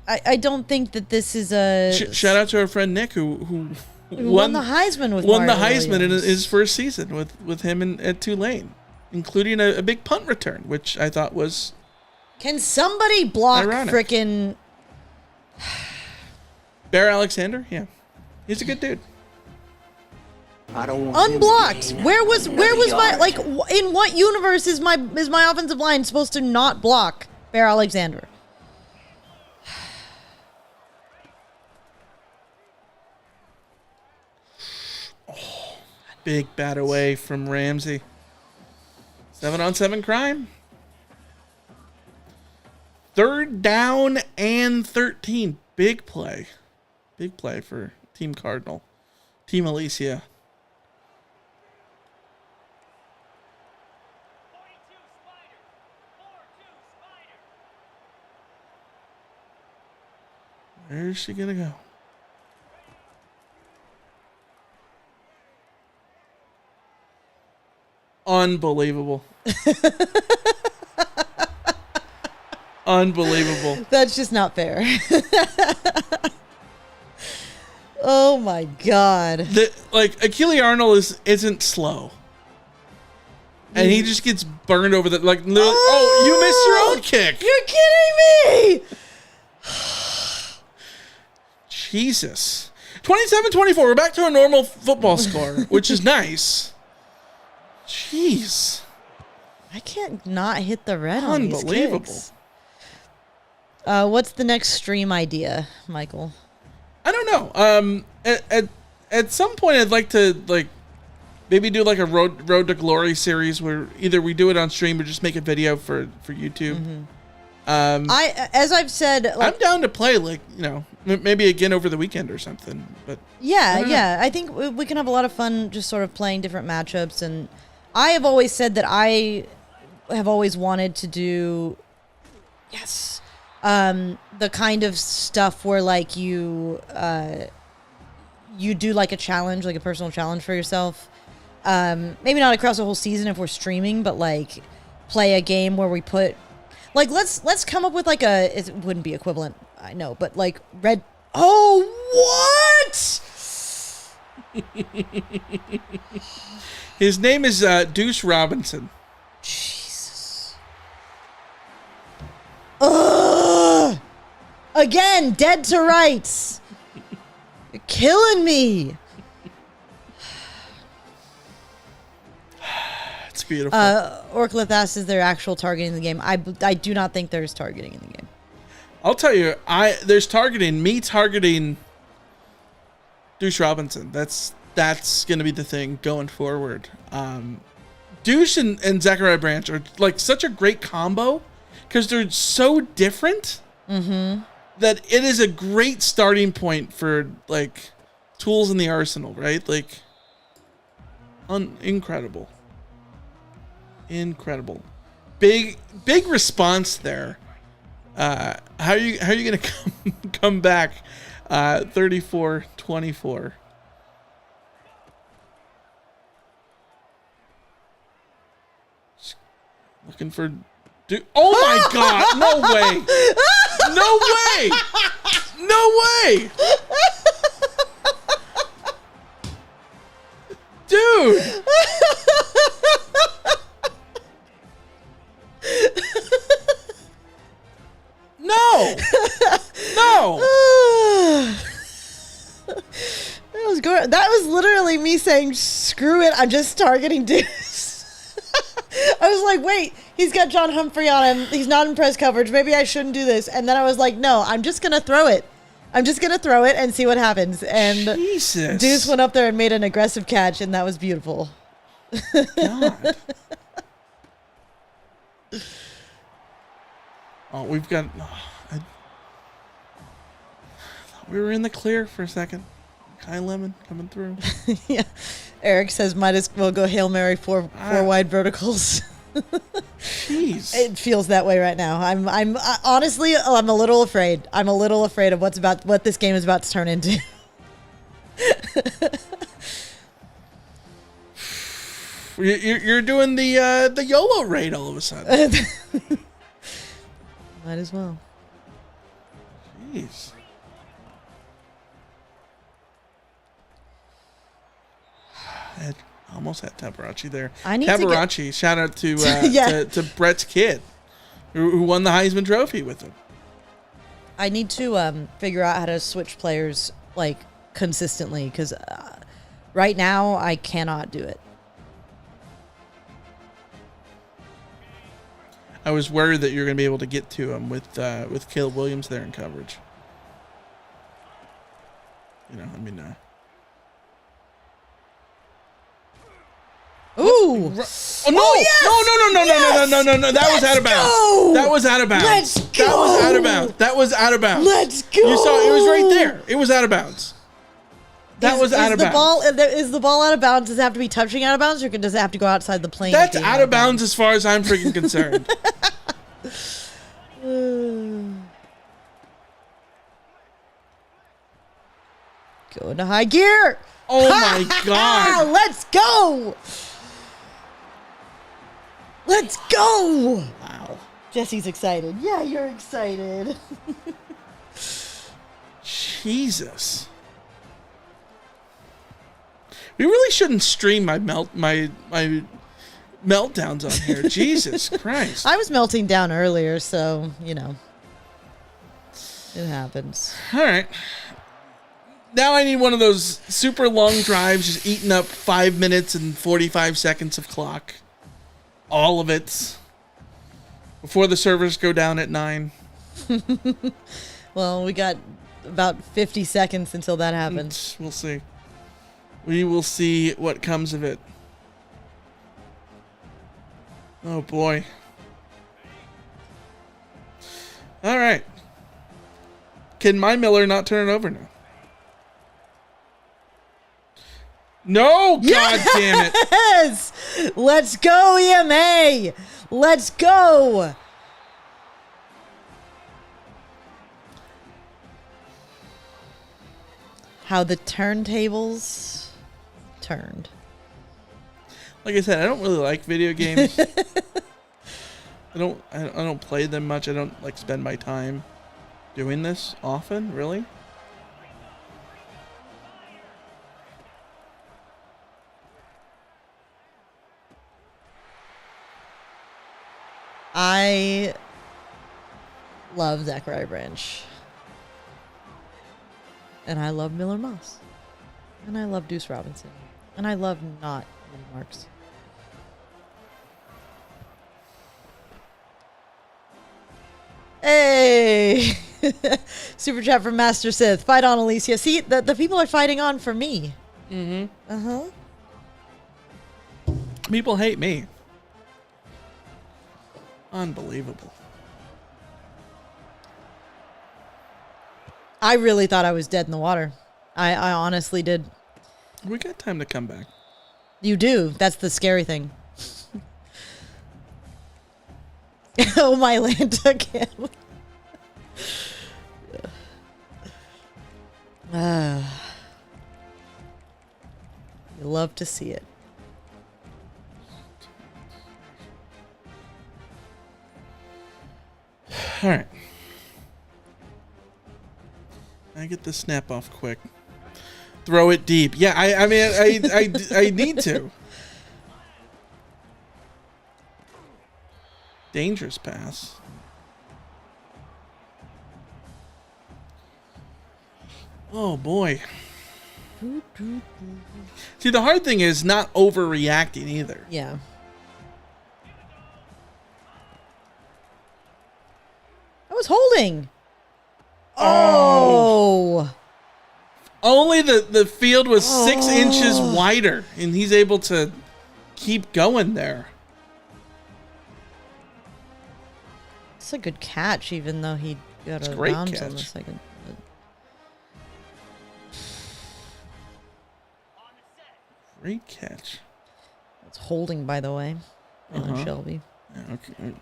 I don't think that this is a... Shout out to our friend Nick who won the Heisman with won Mario the Heisman in Williams. his first season with him at Tulane, including a big punt return, which I thought was Can somebody block ironic. frickin' Bear Alexander. Yeah, he's a good dude. I don't want unblocked? Where was my like? In what universe is my offensive line supposed to not block Bear Alexander? Big bat away from Ramsey. 7-on-7 crime. 3rd down and 13. Big play. Big play for Team Cardinal. Team Alicia. Where's she going to go? Unbelievable. Unbelievable. That's just not fair. Oh my god. Achille Arnold isn't slow. And he just gets burned over the literally, you missed your own kick. You're kidding me. Jesus. 27-24. We're back to a normal football score, which is nice. Jeez. I can't not hit the red on these Unbelievable. kicks. What's the next stream idea, Michael? I don't know. At some point I'd like to maybe do a road to glory series where either we do it on stream or just make a video for YouTube. Mm-hmm. As I've said, I'm down to play maybe again over the weekend or something. But I think we can have a lot of fun just sort of playing different matchups. And I have always said that I have always wanted to do the kind of stuff where you do a challenge, a personal challenge for yourself. Maybe not across a whole season if we're streaming, but play a game where we put let's come up with it wouldn't be equivalent, I know, but red. Oh, what? His name is Deuce Robinson. Jesus. Ugh! Again, dead to rights. You're killing me. It's beautiful. Orcliffe asks, is there actual targeting in the game? I do not think there's targeting in the game. I'll tell you, there's targeting. Me targeting Deuce Robinson. That's going to be the thing going forward. Deuce and Zachariah Branch are such a great combo because they're so different that it is a great starting point for tools in the arsenal, right? Incredible. Incredible. Big response there. How are you going to come back 34-24? Looking for oh my god, no way. No way. No way. Dude. No. No. That was literally me saying, screw it, I'm just targeting Deuce. I was like, wait, he's got John Humphrey on him. He's not in press coverage. Maybe I shouldn't do this. And then I was like, no, I'm just going to throw it. I'm just going to throw it and see what happens. And Jesus. Deuce went up there and made an aggressive catch, and that was beautiful. God. Oh, we've got... I thought we were in the clear for a second. Kai Lemon coming through. Yeah. Eric says, might as well go Hail Mary four wide verticals. Jeez. It feels that way right now. I'm honestly, I'm a little afraid. I'm a little afraid of what this game is about to turn into. You're doing the YOLO raid all of a sudden. Might as well. Jeez. I almost had Tabarachi there. I need to get- Tabarachi, shout out to Yeah. to Brett's kid, who won the Heisman Trophy with him. I need to figure out how to switch players like consistently because right now I cannot do it. I was worried that you're going to be able to get to him with Caleb Williams there in coverage. You know, I mean, Ooh! oh no! yes! No! That was out of bounds. Go! That was out of bounds. Let's That was go! out of bounds. That was out of bounds. Let's go! You saw it was right there. It was out of bounds. That was out of bounds. Is the ball out of bounds? Does it have to be touching out of bounds, or does it have to go outside the plane? That's out of bounds as far as I'm freaking concerned. Go into high gear. Oh my god! Let's go! Let's go! Wow. Jesse's excited. Yeah, you're excited. Jesus. We really shouldn't stream my meltdowns on here. Jesus Christ. I was melting down earlier, so, you know. It happens. All right. Now I need one of those super long drives just eating up 5 minutes and 45 seconds of clock. All of it. Before the servers go down at 9. Well, we got about 50 seconds until that happens. We'll see. We will see what comes of it. Oh boy. All right. Can my Miller not turn it over now? No, God damn it. Yes! Let's go, EMA! Let's go! How the turntables turned. Like I said, I don't really like video games. I don't play them much. I don't like spend my time doing this often, really. I love Zachariah Branch. And I love Miller Moss. And I love Deuce Robinson. And I love not Lee Marks. Hey! Super chat from Master Sith. Fight on, Alicia. See, the people are fighting on for me. Mm-hmm. Uh-huh. People hate me. Unbelievable. I really thought I was dead in the water. I honestly did. We got time to come back. You do. That's the scary thing. Oh, my land took him. You love to see it. All right. I get the snap off quick. Throw it deep. Yeah, I mean, I need to. Dangerous pass. Oh boy. See, the hard thing is not overreacting either. Yeah. I was holding. Oh. Only the field was 6 inches wider, and he's able to keep going there. It's a good catch, even though he got a great bounce on the catch. second. Great catch. It's holding, by the way. Alan Shelby. Yeah, okay.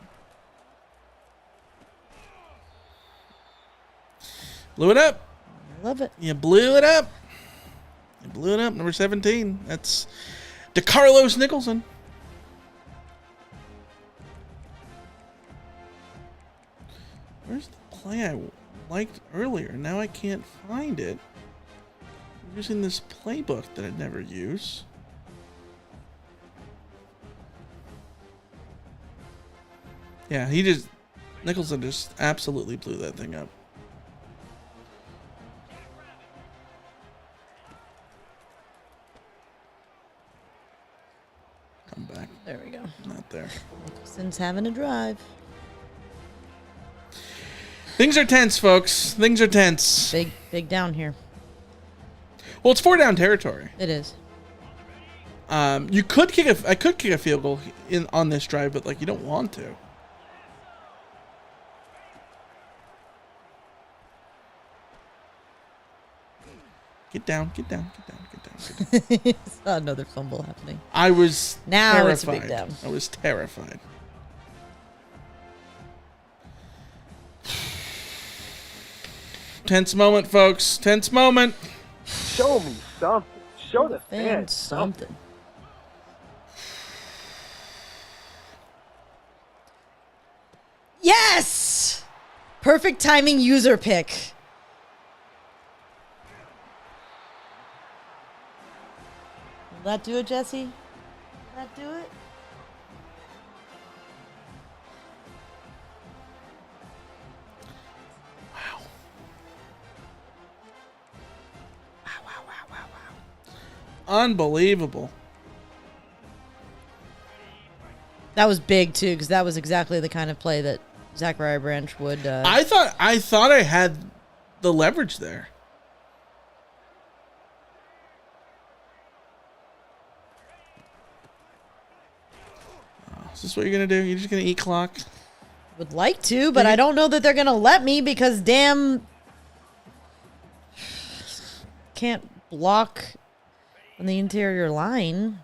Blew it up. Love it. You blew it up. You blew it up. Number 17. That's DeCarlos Nicholson. Where's the play I liked earlier? Now I can't find it. I'm using this playbook that I never use. Yeah, Nicholson just absolutely blew that thing up. Come back. There we go. Not there. Nicholson's having a drive. Things are tense, folks. Things are tense. Big down here. Well, it's 4 down territory. It is. You could kick I could kick a field goal on this drive, but like you don't want to. Get down, get down, get down, get down, get down. Saw another fumble happening. I was Now terrified. it's a big down. I was terrified. Tense moment, folks. Tense moment. Show me something. Show the Fans fans something. Yes! Perfect timing user pick. Will that do it, Jesse? Will that do it? Wow. Wow. Unbelievable. That was big too, because that was exactly the kind of play that Zachariah Branch would. I thought I had the leverage there. Oh, is this what you're gonna do? You're just gonna eat clock? Would like to, but I don't know that they're gonna let me because damn can't block on the interior line.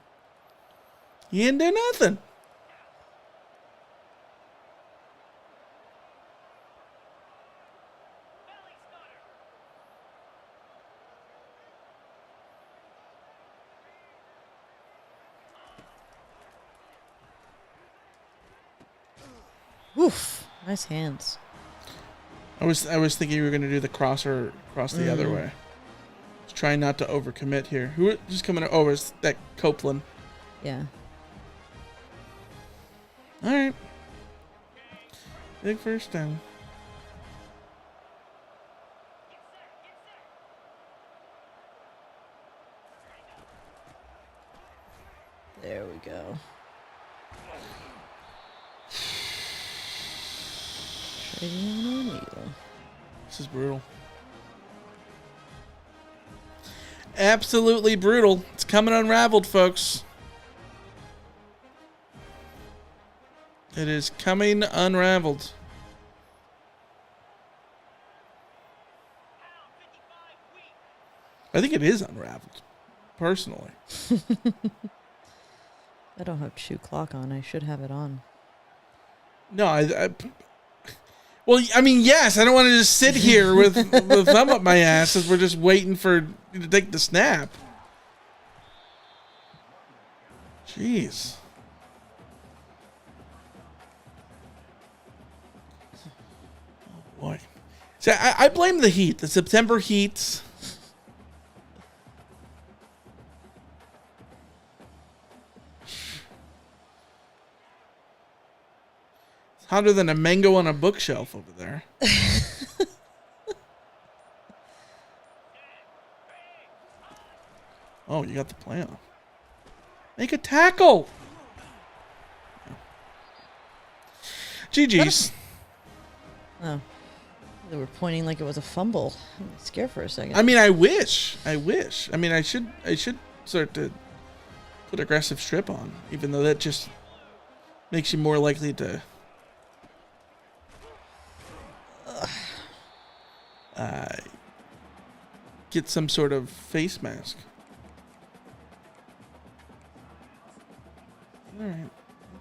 You didn't do nothing. Oof, nice hands. I was thinking you were gonna do the cross the other way. Just trying not to overcommit here. Who just coming over? Is that Copeland? Yeah. All right. Big first down. There we go. Trading on a needle. This is brutal. Absolutely brutal. It's coming unraveled, folks. It is coming unraveled. I think it is unraveled, personally. I don't have shoe clock on. I should have it on. No, well, I mean, yes, I don't want to just sit here with the thumb up my ass as we're just waiting for you to take the snap. Jeez. Oh, boy. See, I blame the heat, the September heat. Hotter than a mango on a bookshelf over there. Oh, you got the play off. Make a tackle. GG's. Oh. They were pointing like it was a fumble. I'm scared for a second. I mean, I wish. I mean, I should start to put aggressive strip on, even though that just makes you more likely to get some sort of face mask. All right.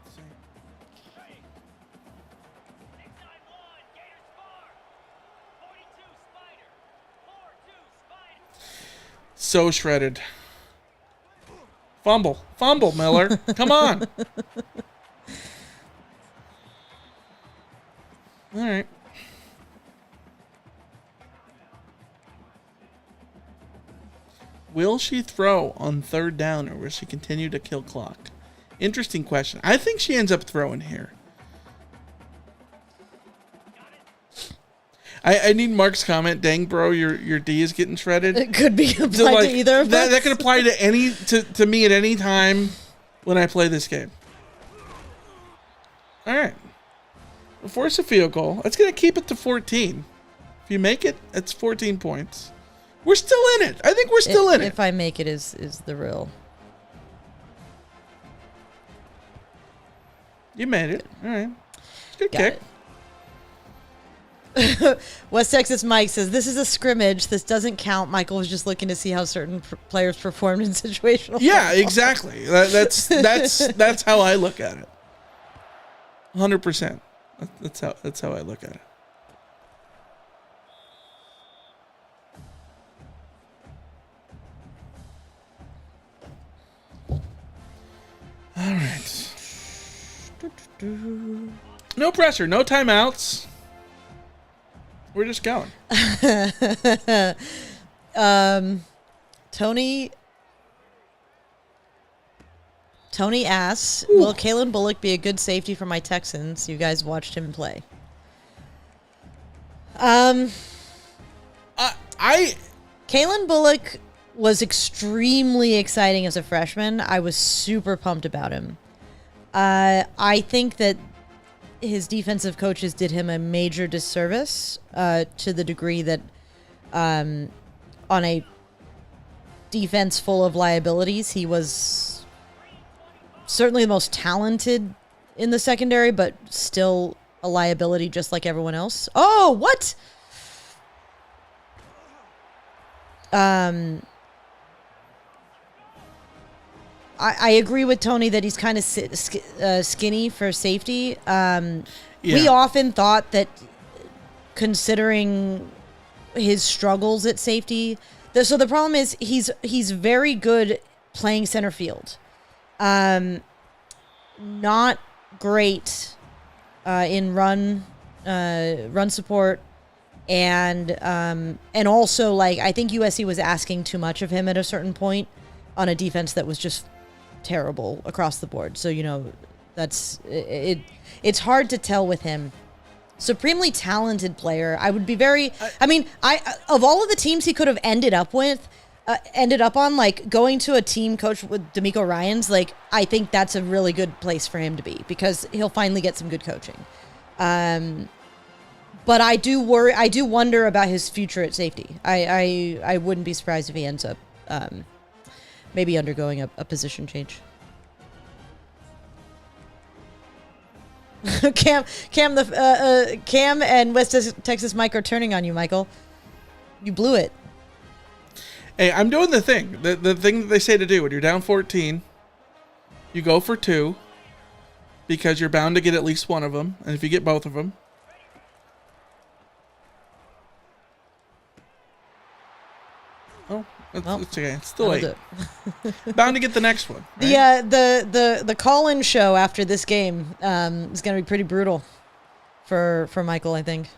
Let's see. So shredded. Fumble, Miller. Come on. All right. Will she throw on third down, or will she continue to kill clock? Interesting question. I think she ends up throwing here. I need Mark's comment. Dang, bro, your D is getting shredded. It could be applied So, like, to either of us. that can apply to me at any time when I play this game. All right. We'll force a field goal. That's going to keep it to 14. If you make it, that's 14 points. We're still in it. I think we're still in it. If I make it is the real. You made it. All right. Good Got kick. it. West Texas Mike says, this is a scrimmage. This doesn't count. Michael was just looking to see how certain players performed in situational Yeah, football. exactly. That's how I look at it. 100%. That's how I look at it. All right. No pressure, no timeouts. We're just going. Tony asks, will Kalen Bullock be a good safety for my Texans? You guys watched him play. Kalen Bullock was extremely exciting as a freshman. I was super pumped about him. I think that his defensive coaches did him a major disservice to the degree that on a defense full of liabilities, he was certainly the most talented in the secondary, but still a liability just like everyone else. Oh, what? I agree with Tony that he's kind of skinny for safety. We often thought that, considering his struggles at safety, so the problem is he's very good playing center field. Not great in run support, and also, like, I think USC was asking too much of him at a certain point on a defense that was just terrible across the board. So, you know, that's it. It's hard to tell with him. Supremely talented player. I would be very. I mean, of all of the teams he could have ended up on, like going to a team coached with D'Amico Ryans, like I think that's a really good place for him to be because he'll finally get some good coaching. But I do worry. I do wonder about his future at safety. I wouldn't be surprised if he ends up maybe undergoing a position change. Cam and West Texas Mike are turning on you, Michael. You blew it. Hey, I'm doing the thing. The thing that they say to do when you're down 14, you go for 2 because you're bound to get at least one of them. And if you get both of them, it's okay. It's still late. Bound to get the next one. Right? The call-in show after this game is going to be pretty brutal for Michael, I think.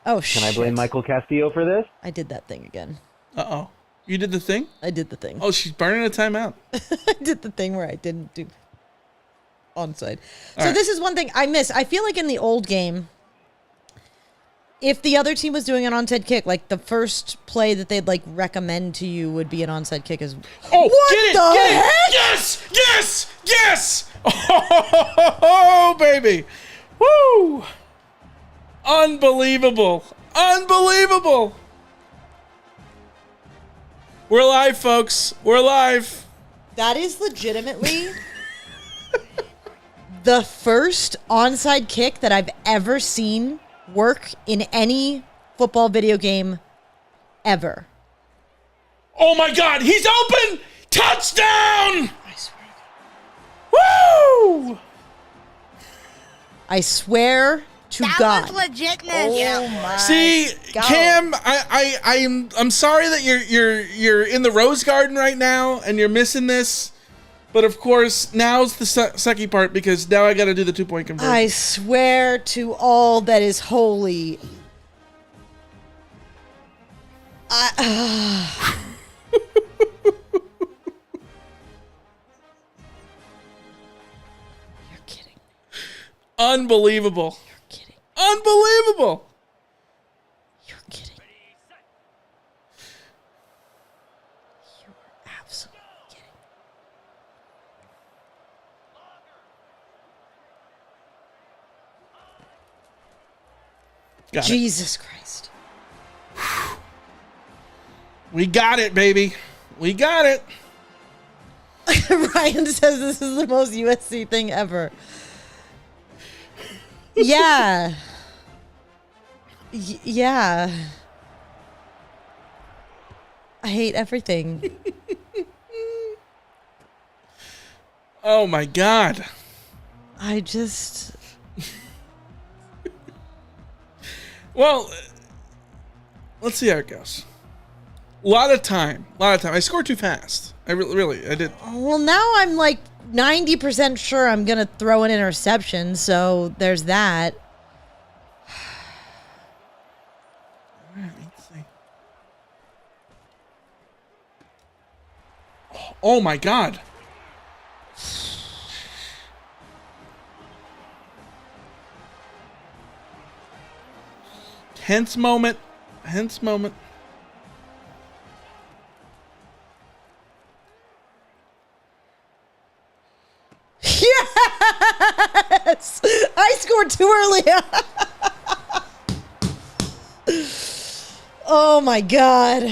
Oh, shit. Can I blame Michael Castillo for this? I did that thing again. Uh-oh. You did the thing? I did the thing. Oh, she's burning a timeout. I did the thing where I didn't do onside. So right. This is one thing I miss. I feel like in the old game, if the other team was doing an onside kick, like the first play that they'd like recommend to you would be an onside kick. Is Get it! Yes! Oh, baby! Woo! Unbelievable! We're live, folks. We're live. That is legitimately the first onside kick that I've ever seen work in any football video game ever. Oh my God, he's open! Touchdown! I swear. Woo! I swear to God. That was legitness. Oh my See, God. Cam, I'm sorry that you're in the Rose Garden right now and you're missing this. But of course, now's the sucky part because now I got to do the 2-point conversion. I swear to all that is holy. You're kidding. Unbelievable. You're kidding. Unbelievable. Got it. Jesus Christ. We got it, baby. We got it. Ryan says this is the most USC thing ever. Yeah. Yeah. I hate everything. Oh my God. I just... Well, let's see how it goes. A lot of time. I scored too fast. I did. Well, now I'm like 90% sure I'm going to throw an interception, so there's that. All right, let's see. Oh my God. Tense moment. Yes! I scored too early. Oh my God.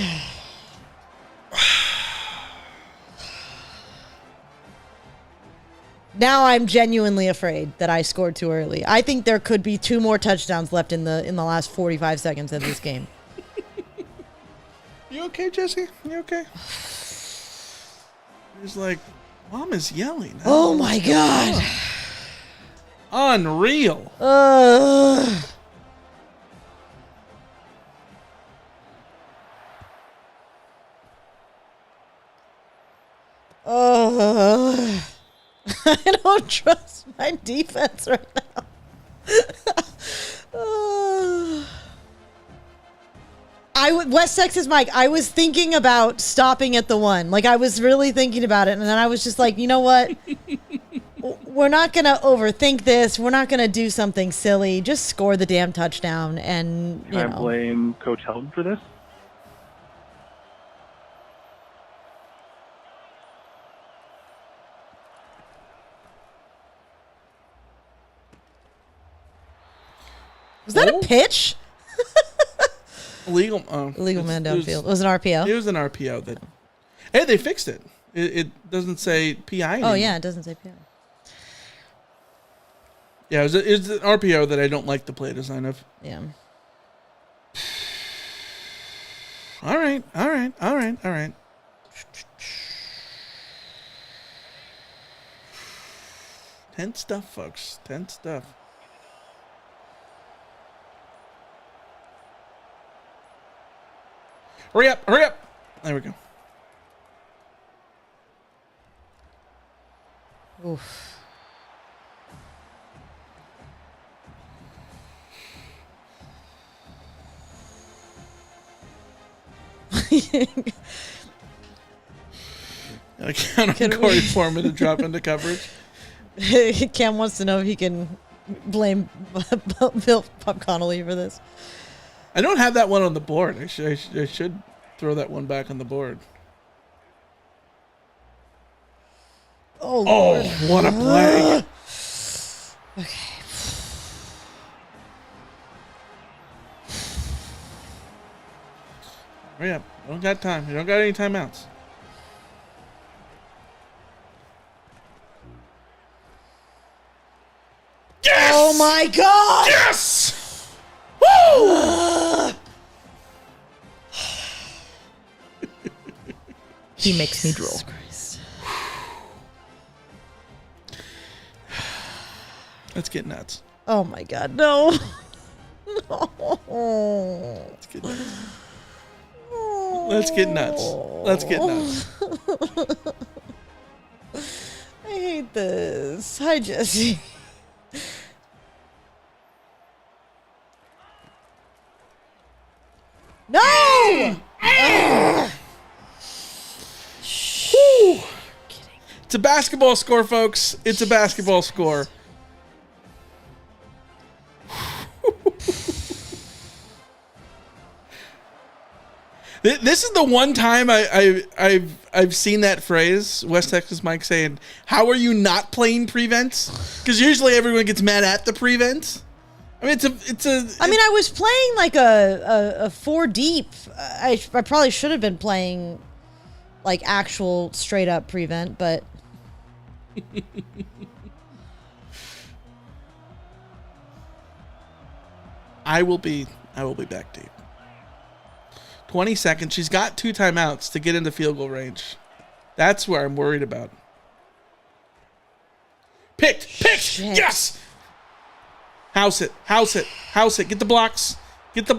Now I'm genuinely afraid that I scored too early. I think there could be 2 more touchdowns left in the last 45 seconds of this game. You okay, Jesse? You okay? He's like, Mom is yelling. Oh my God. Unreal. I don't trust my defense right now. West Texas Mike, I was thinking about stopping at the 1. Like, I was really thinking about it. And then I was just like, you know what? We're not going to overthink this. We're not going to do something silly. Just score the damn touchdown. And, Can I blame Coach Helton for this? Was that a pitch? Illegal Man downfield. It was an RPO? It was an RPO. Hey, they fixed it. It doesn't say PI anymore. Oh, yeah, it doesn't say PI. Yeah, it was an RPO that I don't like the play design of. Yeah. All right. Tense stuff, folks. Tense stuff. Hurry up. There we go. Oof. I count on Corey Foreman to drop into coverage. Cam wants to know if he can blame Bill Pop Connolly for this. I don't have that one on the board. I should throw that one back on the board. Oh, Lord. What a play. Okay. Hurry up. I don't got time. You don't got any timeouts. Yes! Oh, my God. Yes! Woo! He makes me drool. Let's get nuts. Oh, my God. No. No. Let's get nuts. Let's get nuts. Let's get nuts. I hate this. Hi, Jesse. No! It's a basketball score, folks. It's a basketball score. This is the one time I've seen that phrase, West Texas Mike saying, "How are you not playing prevents?" Because usually everyone gets mad at the prevents. I mean, I was playing like a 4 deep. I probably should have been playing like actual straight up prevent, but I will be back deep. 20 seconds. She's got 2 timeouts to get into field goal range. That's where I'm worried about. Picked. Shit. Yes. House it. Get the blocks. That's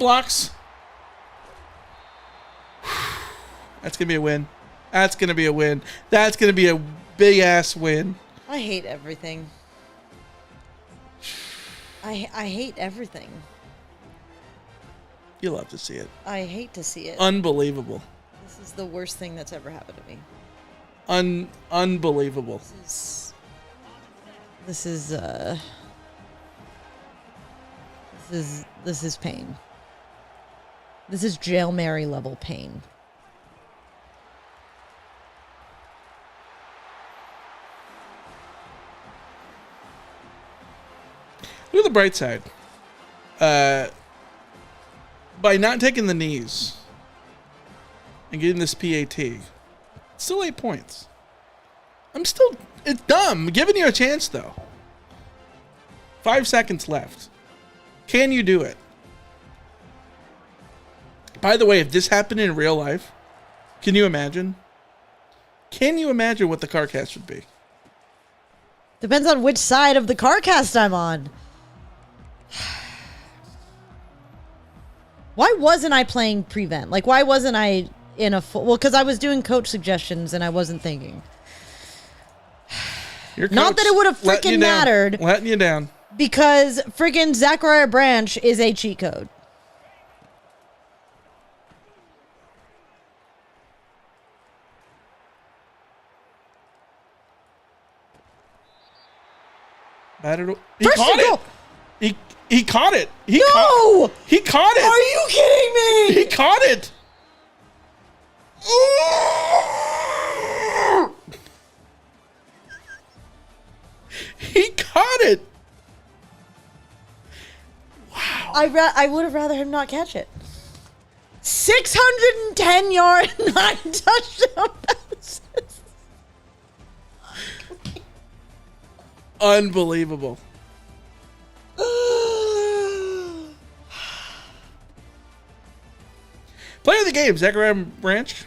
going to be a win. That's going to be a big ass win. I hate everything. I hate everything. You love to see it. I hate to see it. Unbelievable. This is the worst thing that's ever happened to me. Unbelievable. This is pain. This is Jail Mary level pain. Look at the bright side. By not taking the knees and getting this PAT, it's still 8 points. It's dumb. I'm giving you a chance, though. 5 seconds left. Can you do it? By the way, if this happened in real life, can you imagine? Can you imagine what the car cast would be? Depends on which side of the car cast I'm on. Why wasn't I playing prevent? Like, why wasn't I in a full... Well, because I was doing coach suggestions and I wasn't thinking. Not that it would have freaking mattered. Letting you down. Because freaking Zachariah Branch is a cheat code. He caught it. He caught it. He caught it. Are you kidding me? He caught it. He caught it. Wow. I would have rather him not catch it. 610 yard, 9 touchdown passes. Unbelievable. Player of the game, Zachariah Branch.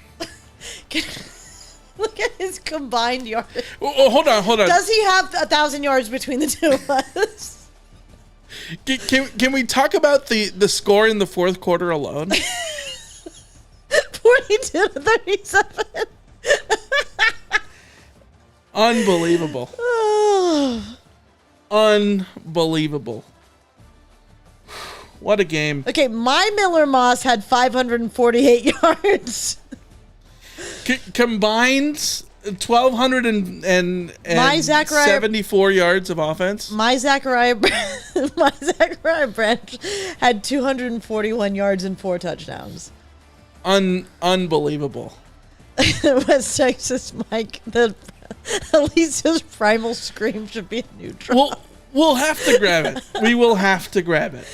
Look at his combined yard. Oh, hold on. Does he have 1,000 yards between the two of us? Can we talk about the score in the fourth quarter alone? 42-37. Unbelievable. Unbelievable. What a game. Okay, my Miller Moss had 548 yards. Combined 1,274 yards of offense. My Zachariah Branch had 241 yards and 4 touchdowns. Unbelievable. West Texas Mike, Alicia's primal scream should be neutral. We'll have to grab it. We will have to grab it.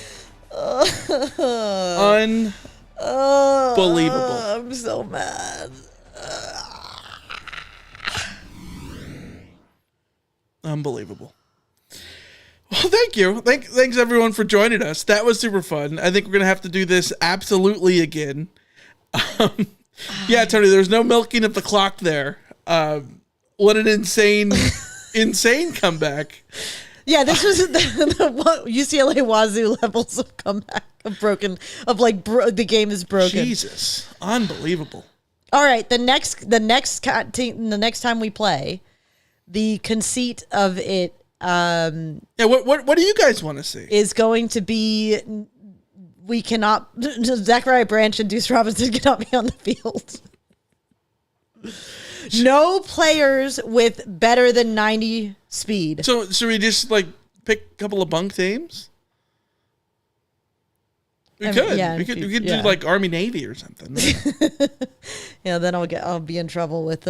Unbelievable. I'm so mad. Unbelievable. Well, thank you. Thanks everyone for joining us. That was super fun. I think we're gonna have to do this absolutely again. Yeah, Tony, there's no milking of the clock there. What an insane comeback. Yeah, this was the UCLA Wazoo levels of comeback the game is broken. Jesus, unbelievable. All right, the next time we play, the conceit of it. What do you guys want to see? Is going to be we cannot Zachariah Branch and Deuce Robinson cannot be on the field. No players with better than 90 speed. So should we just pick a couple of bunk teams? We could do Army Navy or something. Yeah, then I'll be in trouble with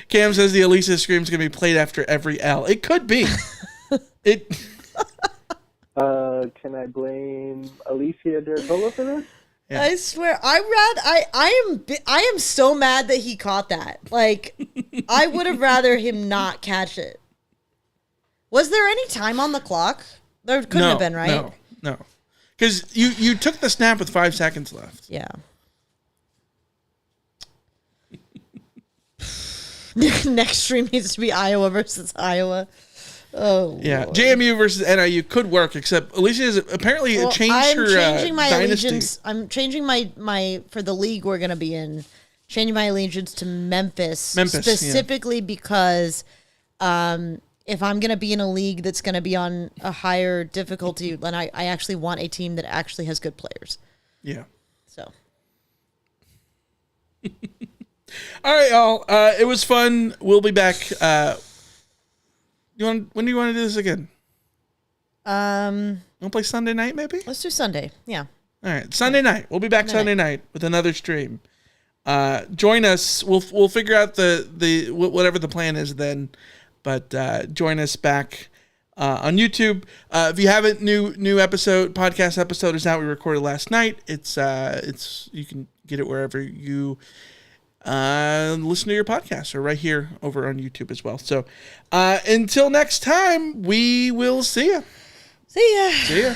Cam says the Alicia scream's gonna be played after every L. It could be. can I blame Alicia and Artola for this? Yeah. I swear, I am so mad that he caught that. Like, I would have rather him not catch it. Was there any time on the clock? There couldn't have been, right? No. Because you took the snap with 5 seconds left. Yeah. Next stream needs to be Iowa versus Iowa. Oh, yeah. Lord. JMU versus NIU could work, except Alicia has apparently changed her dynasty. Allegiance. I'm changing my for the league we're going to be in. Changing my allegiance to Memphis specifically because if I'm going to be in a league that's going to be on a higher difficulty, then I actually want a team that actually has good players. Yeah. So. All right, y'all. It was fun. We'll be back. When do you want to do this again? Want to play Sunday night, maybe? Let's do Sunday. Yeah. All right, Sunday night. We'll be back Sunday night with another stream. Join us. We'll figure out the whatever the plan is then. But join us back on YouTube. If you haven't, new podcast episode is out. We recorded last night. It's you can get it wherever you listen to your podcast or right here over on YouTube as well. So until next time, we will see you. See ya. See ya.